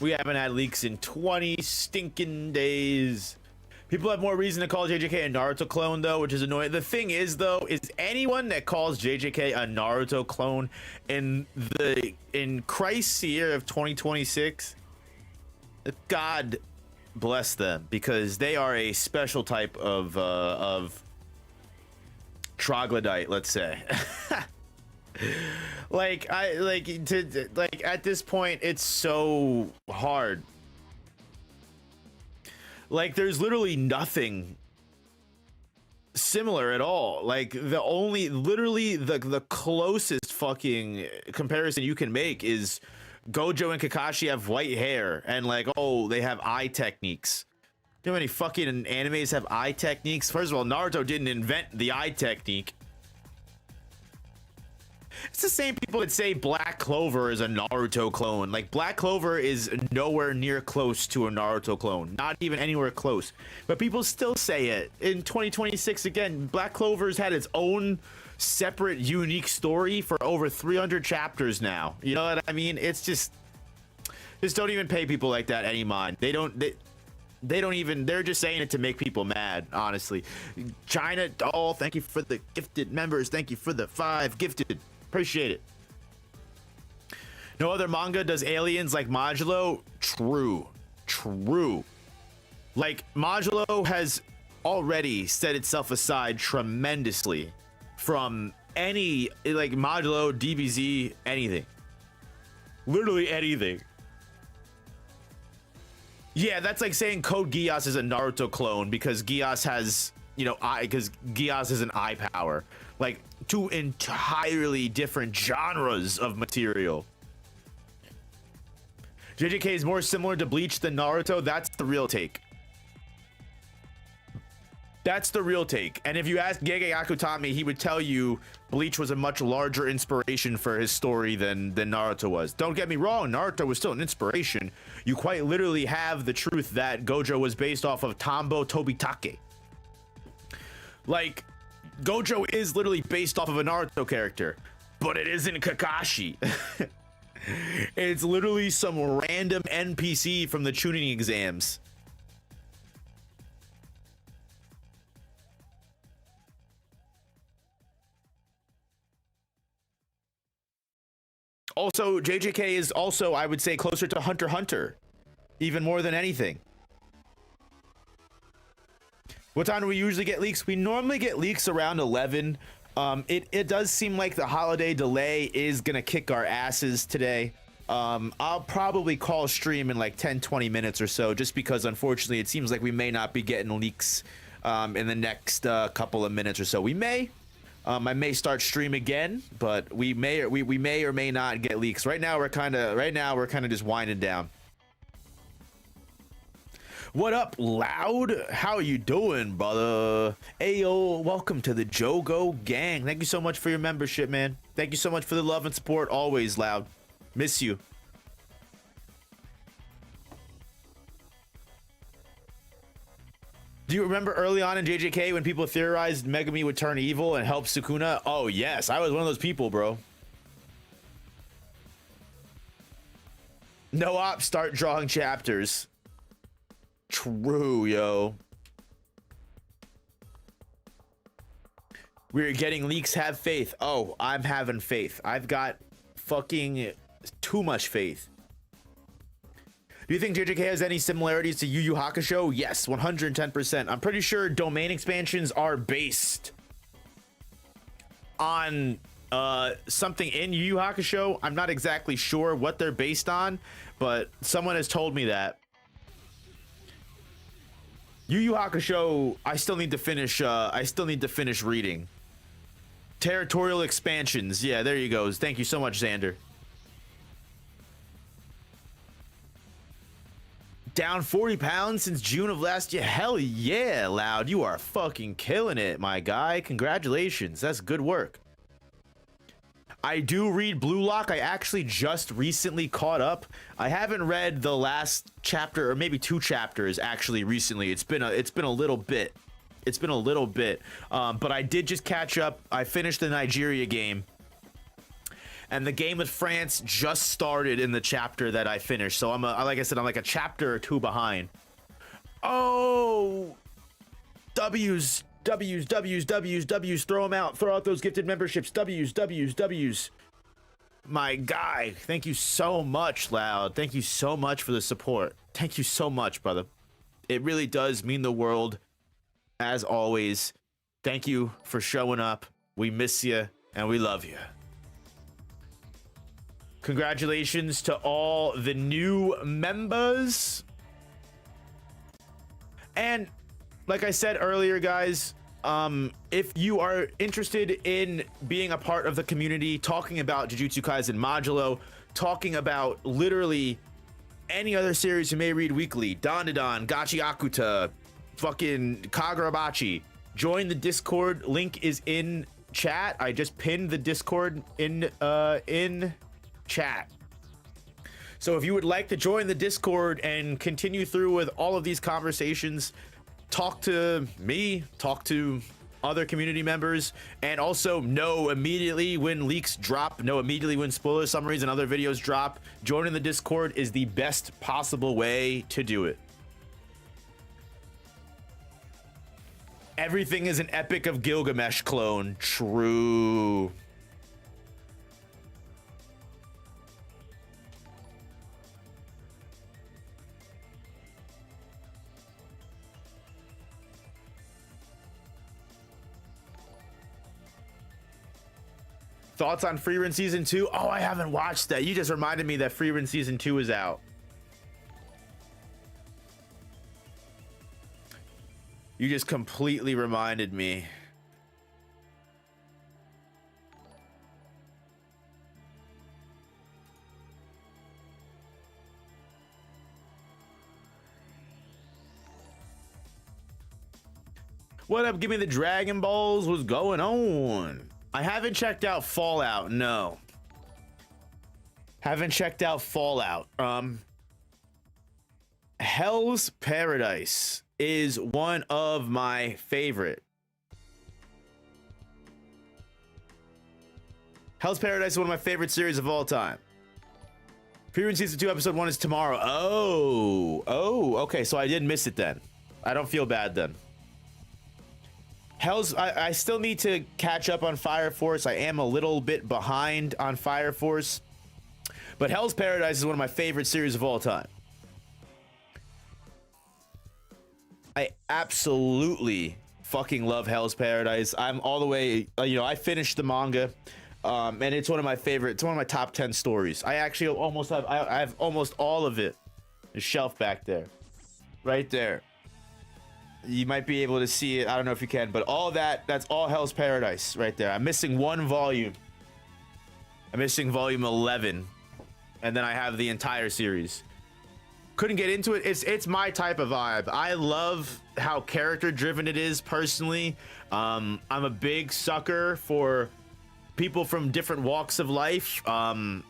We haven't had leaks in 20 stinking days. People have more reason to call JJK a Naruto clone, though, which is annoying. The thing is, though, is anyone that calls JJK a Naruto clone in Christ's year of 2026, God bless them, because they are a special type of troglodyte, let's say. At this point, it's so hard. Like, there's literally nothing similar at all. Like, literally the closest fucking comparison you can make is Gojo and Kakashi have white hair and like, oh, they have eye techniques. You know how many fucking animes have eye techniques? First of all, Naruto didn't invent the eye technique. It's the same people that say Black Clover is a Naruto clone. Like, Black Clover is nowhere near close to a Naruto clone. Not even anywhere close. But people still say it. In 2026, again, Black Clover's had its own separate, unique story for over 300 chapters now. You know what I mean? It's just don't even pay people like that any mind. They don't even, they're just saying it to make people mad, honestly. China Doll, thank you for the gifted members. Thank you for the 5 gifted. Appreciate it. No other manga does aliens like Modulo. True. Like, Modulo has already set itself aside tremendously from any, like, Modulo, DBZ, anything. Literally anything. Yeah, that's like saying Code Geass is a Naruto clone because Geass has, you know, because Geass is an eye power. Like, two entirely different genres of material. JJK is more similar to Bleach than Naruto. That's the real take. That's the real take. And if you ask Gege Akutami, he would tell you Bleach was a much larger inspiration for his story than Naruto was. Don't get me wrong, Naruto was still an inspiration. You quite literally have the truth that Gojo was based off of Tambo Tobitake. Like, Gojo is literally based off of a Naruto character, but it isn't Kakashi. It's literally some random NPC from the Chunin exams. Also, JJK is also, I would say, closer to Hunter x Hunter, even more than anything. What time do we usually get leaks? We normally get leaks around 11. It does seem like the holiday delay is gonna kick our asses today. I'll probably call stream in like 10-20 minutes or so, just because unfortunately it seems like we may not be getting leaks in the next couple of minutes or so. We may. I may start stream again, but we may or may not get leaks. Right now we're kind of just winding down. What up, Loud? How are you doing, brother? Ayo, welcome to the Jogo gang. Thank you so much for your membership, man. Thank you so much for the love and support always, Loud. Miss you. Do you remember early on in JJK when people theorized Megami would turn evil and help Sukuna? Oh, yes. I was one of those people, bro. No op, start drawing chapters. True, yo. We're getting leaks, have faith. Oh, I'm having faith. I've got fucking too much faith. Do you think JJK has any similarities to Yu Yu Hakusho? Yes, 110%. I'm pretty sure domain expansions are based on something in Yu Yu Hakusho. I'm not exactly sure what they're based on, but someone has told me that. Yu Yu Hakusho, I still need to finish reading. Territorial expansions. Yeah, there you go. Thank you so much, Xander. Down 40 pounds since June of last year. Hell yeah, Loud. You are fucking killing it, my guy. Congratulations. That's good work. I do read Blue Lock. I actually just recently caught up. I haven't read the last chapter, or maybe 2 chapters actually recently. It's been a little bit. But I did just catch up. I finished the Nigeria game. And the game with France just started in the chapter that I finished. So like I said, I'm like a chapter or 2 behind. Oh, W's. Throw them out. Throw out those gifted memberships. W's. My guy, thank you so much, Loud. Thank you so much for the support. Thank you so much, brother. It really does mean the world. As always, thank you for showing up. We miss you and we love you. Congratulations to all the new members. And like I said earlier, guys, if you are interested in being a part of the community, talking about Jujutsu Kaisen Modulo, talking about literally any other series you may read weekly, Dandadan, Gachi Akuta, fucking Kagurabachi, join the Discord. Link is in chat. I just pinned the Discord in chat. So if you would like to join the Discord and continue through with all of these conversations, talk to me, talk to other community members, and also know immediately when leaks drop, know immediately when spoiler summaries and other videos drop, joining the Discord is the best possible way to do it. Everything is an Epic of Gilgamesh clone. True. Thoughts on Frieren season 2? Oh, I haven't watched that. You just reminded me that Frieren season 2 is out. You just completely reminded me. What up? Give me the Dragon Balls. What's going on? I haven't checked out Fallout. No. Haven't checked out Fallout. Hell's Paradise is one of my favorite. Hell's Paradise is one of my favorite series of all time. Frieren season 2 episode 1 is tomorrow. Oh, okay. So I did miss it then. I don't feel bad then. I still need to catch up on Fire Force. I am a little bit behind on Fire Force, but Hell's Paradise is one of my favorite series of all time. I absolutely fucking love Hell's Paradise. I'm all the way, I finished the manga, and it's one of my favorite. It's one of my top 10 stories. I actually almost have. I have almost all of it. The shelf back there, right there. You might be able to see it. I don't know if you can, but all that's all Hell's Paradise right there. I'm missing one volume. I'm missing volume 11, and then I have the entire series. Couldn't get into it. It's my type of vibe. I love how character driven it is personally. I'm a big sucker for people from different walks of life, and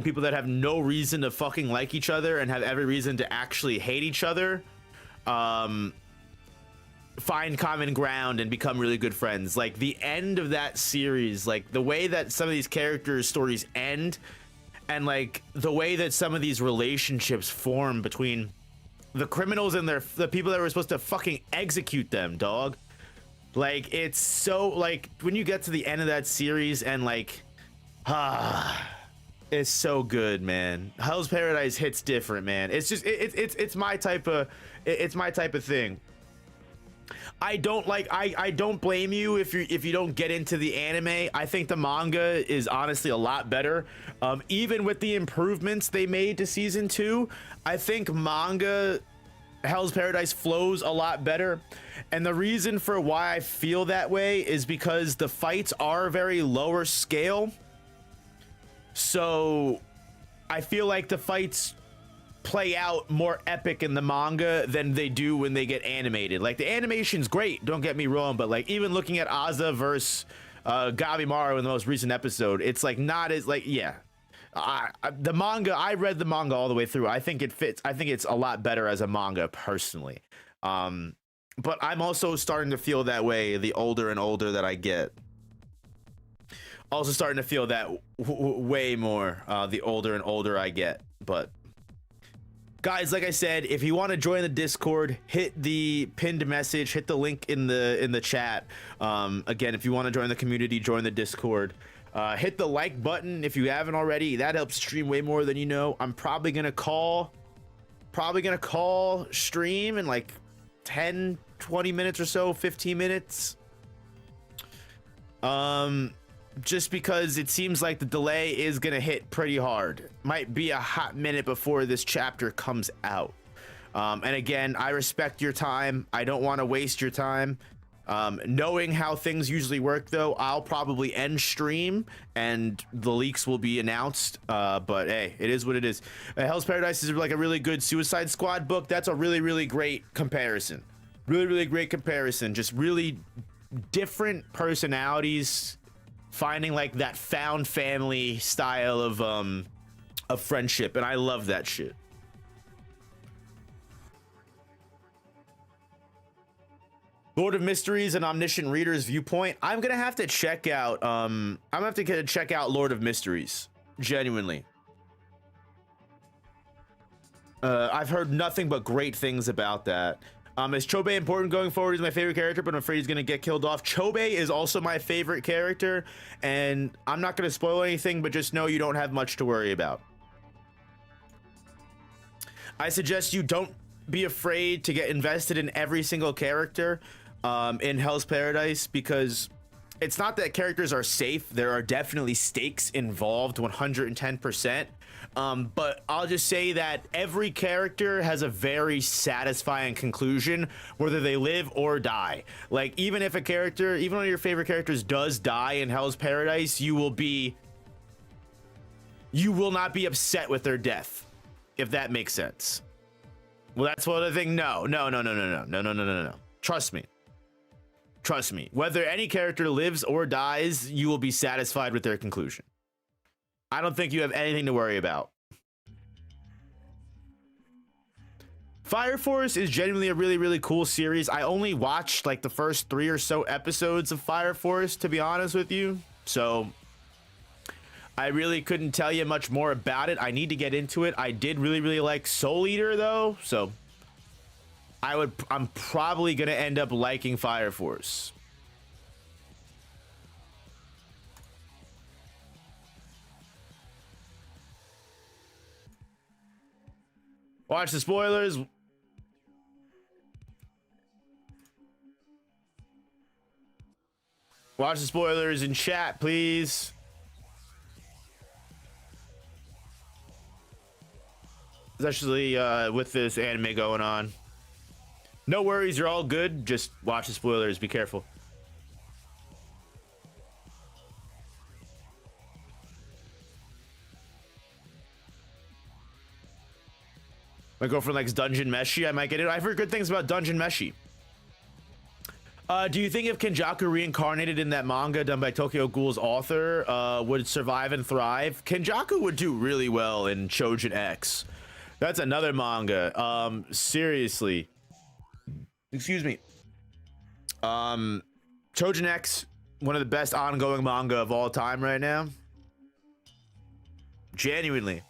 people that have no reason to fucking like each other and have every reason to actually hate each other. Find common ground and become really good friends. Like the end of that series, like the way that some of these characters' stories end, and like the way that some of these relationships form between the criminals and the people that were supposed to fucking execute them, dog. Like it's so, like when you get to the end of that series and like it's so good, man. Hell's Paradise hits different, man. It's just it's my type of thing. I don't blame you if you don't get into the anime. I think the manga is honestly a lot better. Even with the improvements they made to season 2, I think manga Hell's Paradise flows a lot better. And the reason for why I feel that way is because the fights are very lower scale. So I feel like the fights play out more epic in the manga than they do when they get animated. Like the animation's great, don't get me wrong, but like even looking at Aza versus Gabimaru in the most recent episode, it's like not as like, yeah. The manga, I read the manga all the way through. I think it fits. I think it's a lot better as a manga personally. But I'm also starting to feel that way the older and older that I get. Also starting to feel that way more the older and older I get. But guys, like I said, if you want to join the Discord, hit the pinned message, hit the link in the chat. Again, if you want to join the community, join the Discord. Hit the like button if you haven't already. That helps stream way more than you know. I'm probably gonna call stream in like 10 20 minutes or so, 15 minutes. Just because it seems like the delay is gonna hit pretty hard. Might be a hot minute before this chapter comes out. And again, I respect your time. I don't want to waste your time. Knowing how things usually work though, I'll probably end stream and the leaks will be announced. But hey, it is what it is. Hell's Paradise is like a really good Suicide Squad book. That's a really, really great comparison. Really, really great comparison. Just really different personalities finding like that found family style of friendship, and I love that shit. Lord of Mysteries and Omniscient Reader's Viewpoint. I'm gonna have to check out check out Lord of Mysteries, genuinely. I've heard nothing but great things about that. Is Chobe important going forward? He's my favorite character, but I'm afraid he's gonna get killed off. Chobe is also my favorite character, and I'm not gonna spoil anything, but just know you don't have much to worry about. I suggest you don't be afraid to get invested in every single character in Hell's Paradise, because it's not that characters are safe. There are definitely stakes involved, 110%. But I'll just say that every character has a very satisfying conclusion, whether they live or die. Like, even if a character, even one of your favorite characters does die in Hell's Paradise, you will not be upset with their death, if that makes sense. Well, that's one other thing. No. Trust me. Whether any character lives or dies, you will be satisfied with their conclusion. I don't think you have anything to worry about. Fire Force is genuinely a really, really cool series. I only watched like the first 3 or so episodes of Fire Force, to be honest with you. So I really couldn't tell you much more about it. I need to get into it. I did really, really like Soul Eater though. So I'm probably going to end up liking Fire Force. Watch the spoilers. Watch the spoilers in chat, please. Especially with this anime going on. No worries, you're all good. Just watch the spoilers. Be careful. My girlfriend likes Dungeon Meshi. I might get it. I've heard good things about Dungeon Meshi. Do you think if Kenjaku reincarnated in that manga done by Tokyo Ghoul's author would survive and thrive? Kenjaku would do really well in Chojin X. That's another manga. Seriously. Excuse me. Chojin X, one of the best ongoing manga of all time right now. Genuinely.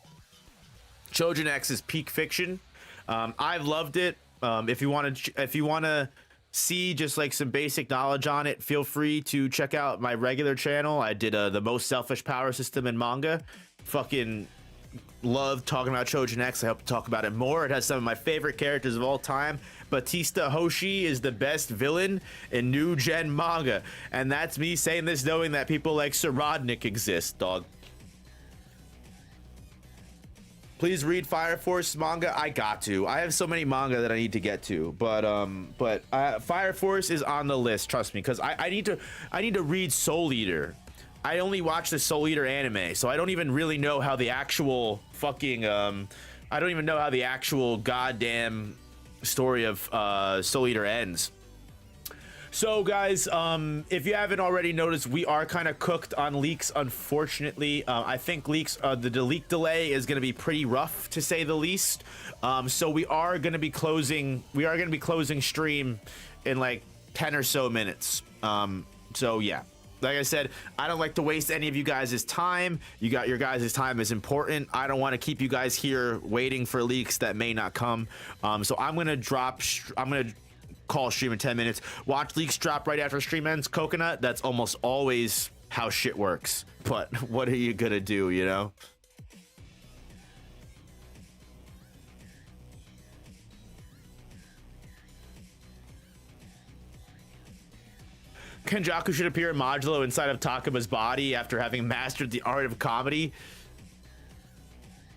Chojin X is peak fiction. I've loved it. If you want to see just like some basic knowledge on it, feel free to check out my regular channel. I did the most selfish power system in manga. Fucking love talking about Chojin X. I hope to talk about it more. It has some of my favorite characters of all time. Batista Hoshi is the best villain in new gen manga, and that's me saying this knowing that people like Sarodnik exist, dog. Please read Fire Force manga. I got to. I have so many manga that I need to get to, but Fire Force is on the list. Trust me, because I need to read Soul Eater. I only watch the Soul Eater anime, so I don't even really know how the actual fucking I don't even know how the actual goddamn story of Soul Eater ends. So guys, if you haven't already noticed, we are kind of cooked on leaks, unfortunately. I think leaks, the leak delay is going to be pretty rough, to say the least. So we are going to be closing stream in like 10 or so minutes. So yeah, like I said, I don't like to waste any of you guys' time. Your guys' time is important. I don't want to keep you guys here waiting for leaks that may not come. So I'm going to call stream in 10 minutes. Watch leaks drop right after stream ends. Coconut, that's almost always how shit works. But what are you gonna do, you know? Kenjaku should appear in Modulo inside of Takuma's body after having mastered the art of comedy.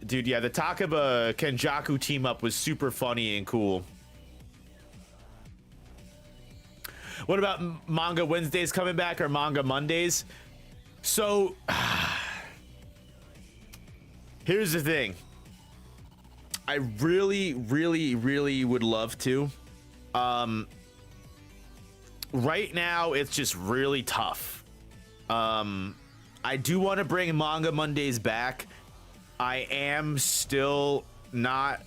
Dude, yeah, the Takuma Kenjaku team up was super funny and cool. What about Manga Wednesdays coming back or Manga Mondays? So, here's the thing. I really, really, really would love to. Right now, it's just really tough. I do want to bring Manga Mondays back. I am still not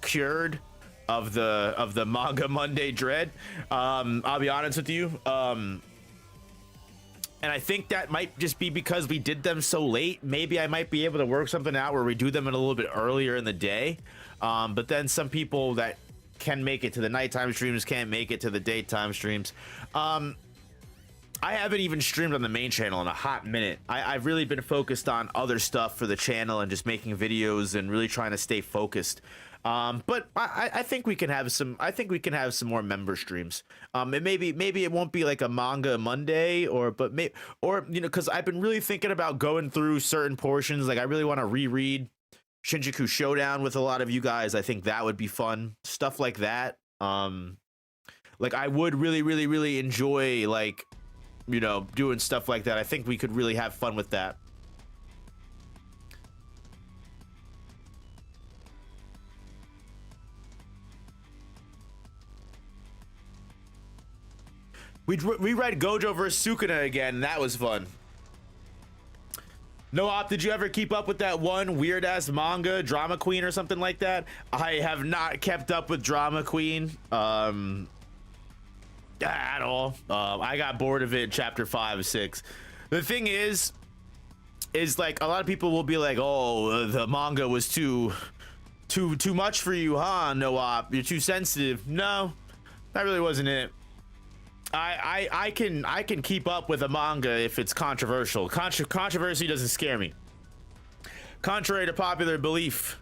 cured of the Manga Monday dread. I'll be honest with you. And I think that might just be because we did them so late. Maybe I might be able to work something out where we do them a little bit earlier in the day. But then some people that can make it to the nighttime streams can't make it to the daytime streams. I haven't even streamed on the main channel in a hot minute. I've really been focused on other stuff for the channel and just making videos and really trying to stay focused. But I think we can have some. I think we can have some more member streams. And maybe it won't be like a manga Monday, or because I've been really thinking about going through certain portions. Like I really want to reread Shinjuku Showdown with a lot of you guys. I think that would be fun. Stuff like that. Like I would really enjoy like doing stuff like that. I think we could really have fun with that. We read Gojo vs Sukuna again, and that was fun. No Op, did you ever keep up with that one weird ass manga, Drama Queen or something like that? I have not kept up with Drama Queen at all. I got bored of it in chapter 5 or 6. The thing is like a lot of people will be like, oh, the manga was too much for you, huh? No Op, you're too sensitive. No, that really wasn't it. I can keep up with a manga if it's controversial. Controversy doesn't scare me. Contrary to popular belief,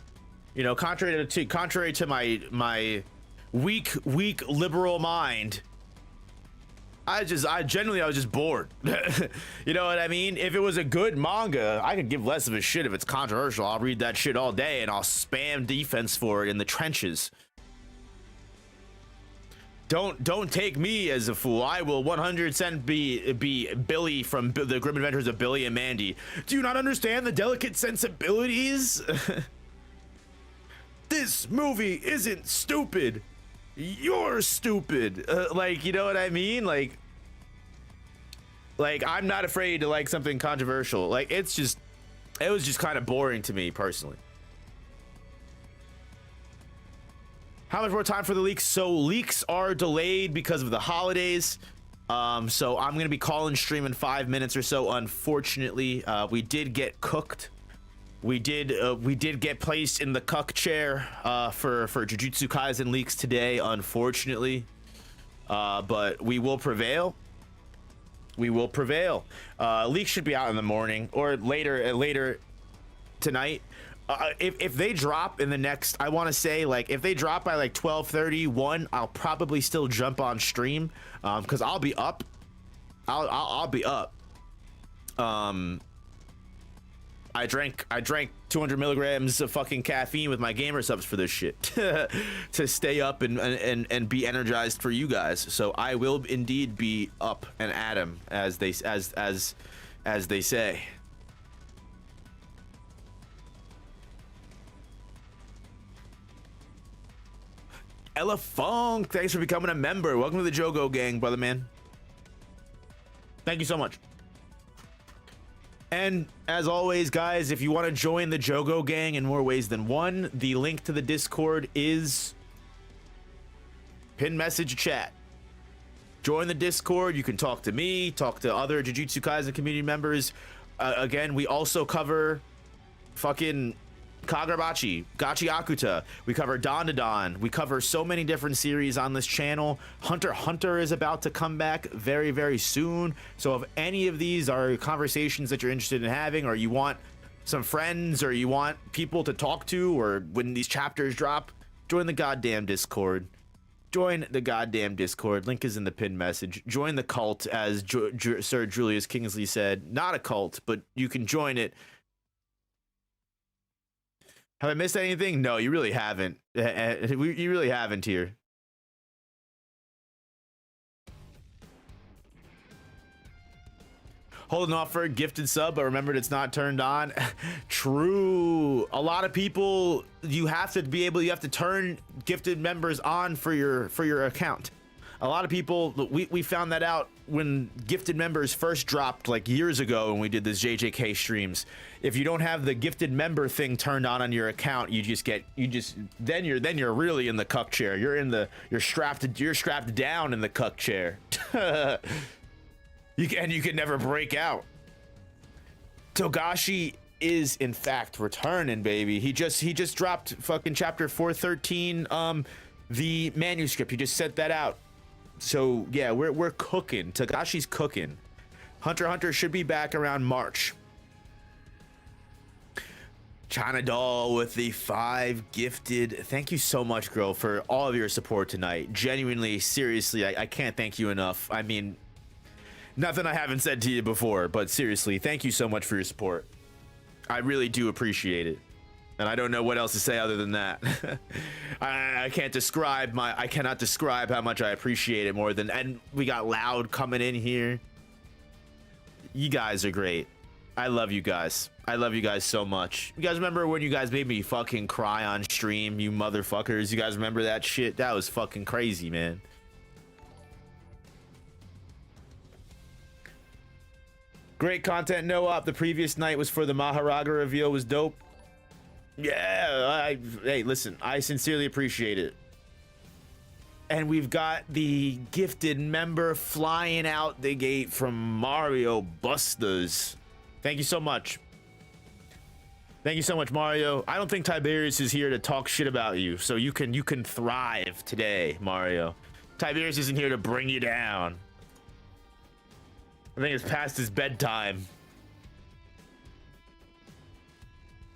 contrary to my weak liberal mind, I was just bored. You know what I mean? If it was a good manga, I could give less of a shit if it's controversial. I'll read that shit all day and I'll spam defense for it in the trenches. Don't take me as a fool. I will 100% be Billy from the Grim Adventures of Billy and Mandy. Do you not understand the delicate sensibilities? This movie isn't stupid. You're stupid. Like, you know what I mean? Like I'm not afraid to like something controversial. Like it was just kind of boring to me personally. How much more time for the leaks? So leaks are delayed because of the holidays. So I'm gonna be calling stream in 5 minutes or so. Unfortunately, we did get cooked. We did get placed in the cuck chair for Jujutsu Kaisen leaks today. Unfortunately, but we will prevail. We will prevail. Leaks should be out in the morning or later tonight. If they drop in the next, I want to say like if they drop by like 12:31, I'll probably still jump on stream because I'll be up. I'll be up. I drank 200 milligrams of fucking caffeine with my gamer subs for this shit to stay up and be energized for you guys. So I will indeed be up and at 'em as they say. Ella Funk, thanks for becoming a member. Welcome to the Jogo gang, brother man. Thank you so much. And as always, guys, if you want to join the Jogo gang in more ways than one, the link to the Discord is pin message chat. Join the Discord. You can talk to me, talk to other Jujutsu Kaisen community members. Again, we also cover fucking Kagurabachi, Gachi Akuta. We cover Dandadan. We cover so many different series on this channel. Hunter x Hunter is about to come back very, very soon. So if any of these are conversations that you're interested in having, or you want some friends, or you want people to talk to, or when these chapters drop, join the goddamn Discord. Join the goddamn Discord. Link is in the pinned message. Join the cult, as Sir Julius Kingsley said. Not a cult, but you can join it. Have I missed anything? No, you really haven't. You really haven't here. Holding off for a gifted sub, but remembered it's not turned on. True. A lot of people, you have to turn gifted members on for your account. A lot of people, we found that out when gifted members first dropped like years ago when we did this JJK streams. If you don't have the gifted member thing turned on your account, then you're really in the cuck chair. You're strapped down in the cuck chair. you can never break out. Togashi is in fact returning, baby. He just dropped fucking chapter 413, the manuscript. He just sent that out. So yeah, we're cooking. Togashi's cooking. Hunter x Hunter should be back around March. China Doll with the 5 gifted. Thank you so much, girl, for all of your support tonight. Genuinely, seriously, I can't thank you enough. I mean, nothing I haven't said to you before, but seriously, thank you so much for your support. I really do appreciate it. And I don't know what else to say other than that. I cannot describe how much I appreciate it more than, and we got Loud coming in here. You guys are great. I love you guys. I love you guys so much. You guys remember when you guys made me fucking cry on stream, you motherfuckers? You guys remember that shit? That was fucking crazy, man. Great content, no op. The previous night was for the Maharaga reveal, was dope. Yeah, hey, listen, I sincerely appreciate it. And we've got the gifted member flying out the gate from Mario Busters. Thank you so much. Thank you so much, Mario. I don't think Tiberius is here to talk shit about you, so you can thrive today, Mario. Tiberius isn't here to bring you down. I think it's past his bedtime.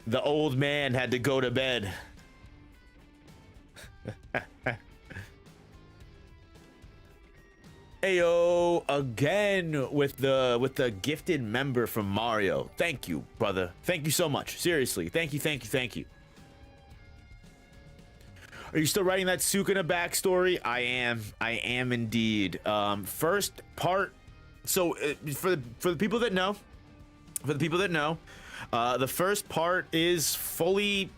The old man had to go to bed. Ayo, again with the gifted member from Mario. Thank you, brother. Thank you so much. Seriously. Thank you, thank you, thank you. Are you still writing that Sukuna backstory? I am indeed. First part. So for the people that know, the first part is fully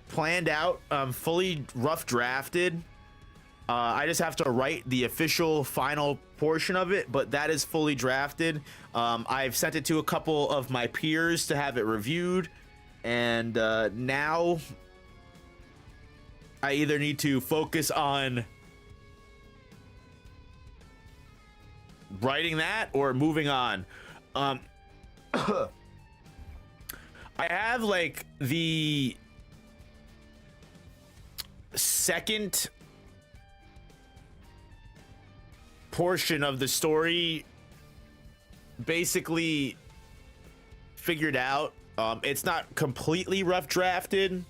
planned out, fully rough drafted. I just have to write the official final portion of it, but that is fully drafted. I've sent it to a couple of my peers to have it reviewed, and now I either need to focus on writing that or moving on. I have like the second portion of the story basically figured out. It's not completely rough drafted,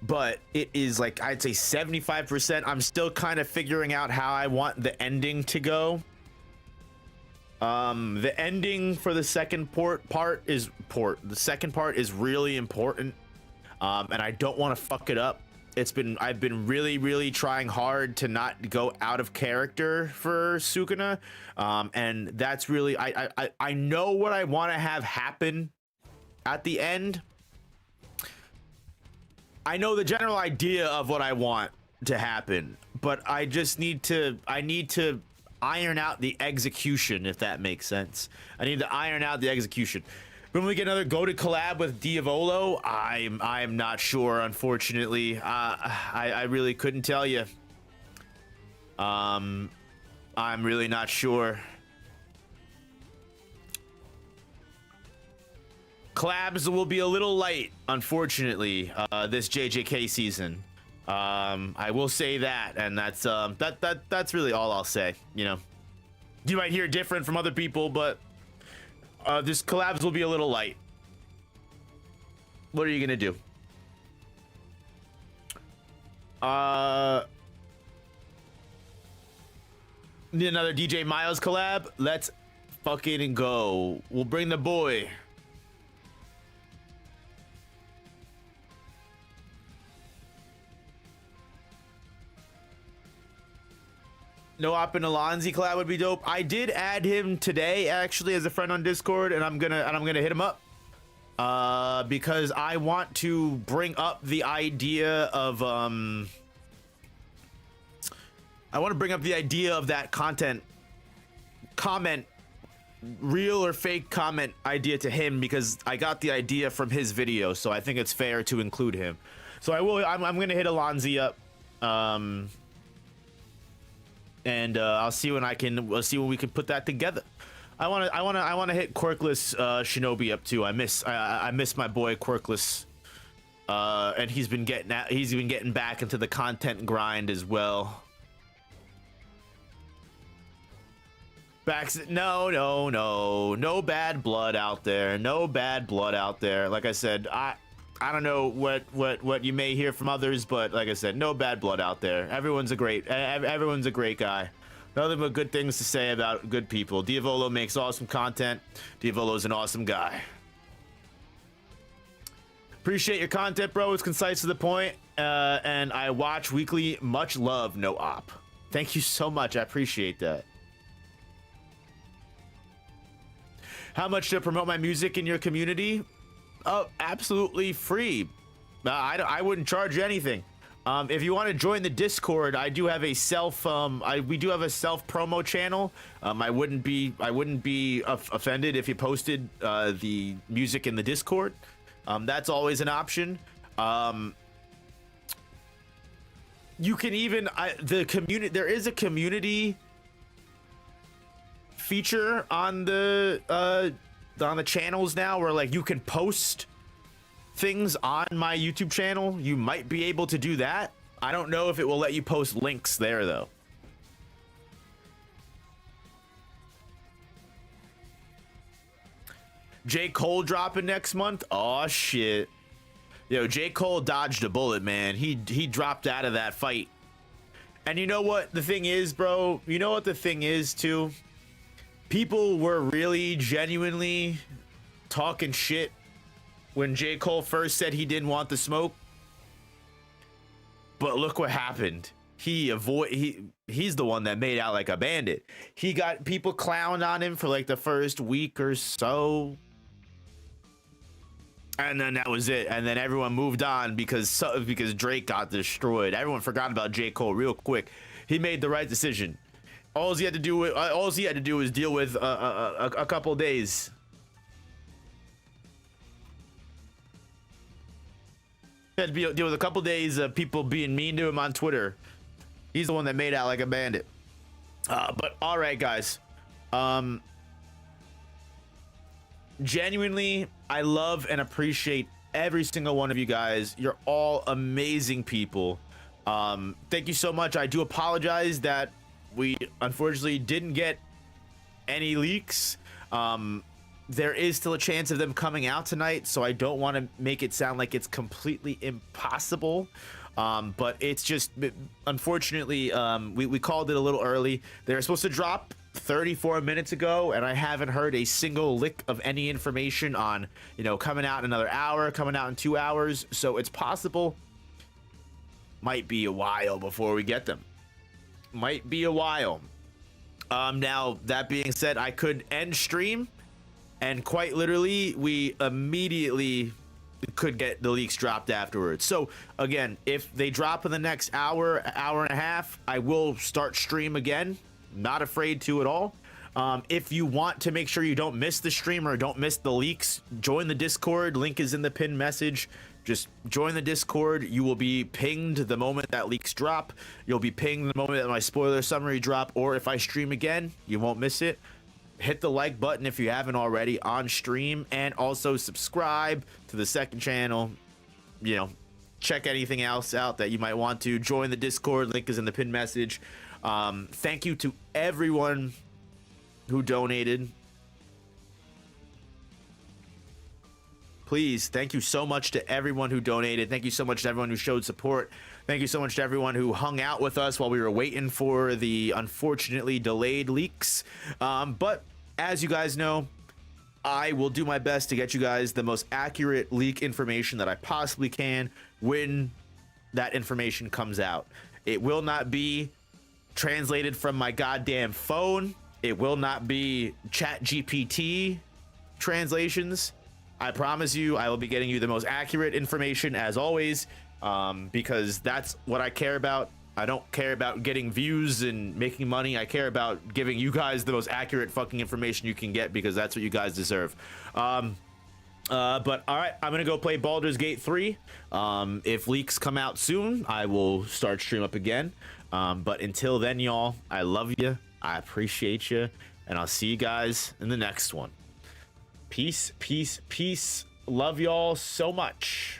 but it is like, I'd say 75%. I'm still kind of figuring out how I want the ending to go. The ending for the second part is really important, and I don't want to fuck it up. I've been really trying hard to not go out of character for Sukuna, and that's really, I know what I want to have happen at the end. I know the general idea of what I want to happen, but I need to iron out the execution, if that makes sense. I need to iron out the execution. When we get another goated collab with Diavolo, I'm not sure, unfortunately. I really couldn't tell you. I'm really not sure. Collabs will be a little light, unfortunately, this JJK season. I will say that, and that's really all I'll say. You know, you might hear different from other people, but this collabs will be a little light. What are you gonna do? Need another DJ Miles collab? Let's fucking go. We'll bring the boy. No Op and Alonzi collab would be dope. I did add him today, actually, as a friend on Discord, and I'm gonna hit him up because I want to bring up the idea of that comment, real or fake comment idea to him, because I got the idea from his video, so I think it's fair to include him. So I'm gonna hit Alonzi up. And I'll see when we can put that together. I wanna hit Quirkless Shinobi up too. I miss my boy Quirkless, and he's been getting back into the content grind as well. No, no, no, no bad blood out there. No bad blood out there. Like I said, I don't know what you may hear from others, but like I said, no bad blood out there. Everyone's a great guy. Nothing but good things to say about good people. Diavolo makes awesome content. Diavolo's an awesome guy. Appreciate your content, bro. It's concise to the point. And I watch weekly. Much love, no op. Thank you so much. I appreciate that. How much to promote my music in your community? Oh, absolutely free. I wouldn't charge you anything. If you want to join the Discord, I do have a we do have a self promo channel. I wouldn't be offended if you posted the music in the Discord. That's always an option. You can even the community. There is a community feature on the channels now where like you can post things on my YouTube channel. You might be able to do that. I don't know if it will let you post links there though. J. Cole dropping next month. Oh shit. Yo, J. Cole dodged a bullet, man. He dropped out of that fight. And you know what the thing is, bro? You know what the thing is too? People were really genuinely talking shit when J. Cole first said he didn't want the smoke. But look what happened. He's the one that made out like a bandit. He got people clowned on him for like the first week or so. And then that was it. And then everyone moved on because Drake got destroyed. Everyone forgot about J. Cole real quick. He made the right decision. All he had to do was deal with a couple days. He had to deal with a couple days of people being mean to him on Twitter. He's the one that made out like a bandit. But all right, guys. Genuinely, I love and appreciate every single one of you guys. You're all amazing people. Thank you so much. I do apologize that we unfortunately didn't get any leaks. There is still a chance of them coming out tonight, so I don't want to make it sound like it's completely impossible. But it's just, unfortunately, we called it a little early. They're supposed to drop 34 minutes ago, and I haven't heard a single lick of any information on, coming out in another hour, coming out in 2 hours. So it's possible, might be a while before we get them. Might be a while. Now, that being said, I could end stream, and quite literally, we immediately could get the leaks dropped afterwards. So again, if they drop in the next hour and a half, I will start stream again. Not afraid to at all. If you want to make sure you don't miss the stream or don't miss the leaks, join the Discord. Link is in the pinned message. Just join the Discord. You will be pinged the moment that leaks drop. You'll be pinged the moment that my spoiler summary drop, or if I stream again, you won't miss it. Hit the like button if you haven't already on stream, and also subscribe to the second channel. Check anything else out that you might want to. Join the Discord. Link is in the pinned message. Thank you to everyone who donated. Please, thank you so much to everyone who donated. Thank you so much to everyone who showed support. Thank you so much to everyone who hung out with us while we were waiting for the unfortunately delayed leaks. But as you guys know, I will do my best to get you guys the most accurate leak information that I possibly can when that information comes out. It will not be translated from my goddamn phone. It will not be ChatGPT translations. I promise you, I will be getting you the most accurate information as always, because that's what I care about. I don't care about getting views and making money. I care about giving you guys the most accurate fucking information you can get, because that's what you guys deserve. But all right, I'm gonna go play Baldur's Gate 3. If leaks come out soon, I will start stream up again. But until then, y'all, I love you. I appreciate you, and I'll see you guys in the next one. Peace, peace, peace. Love y'all so much.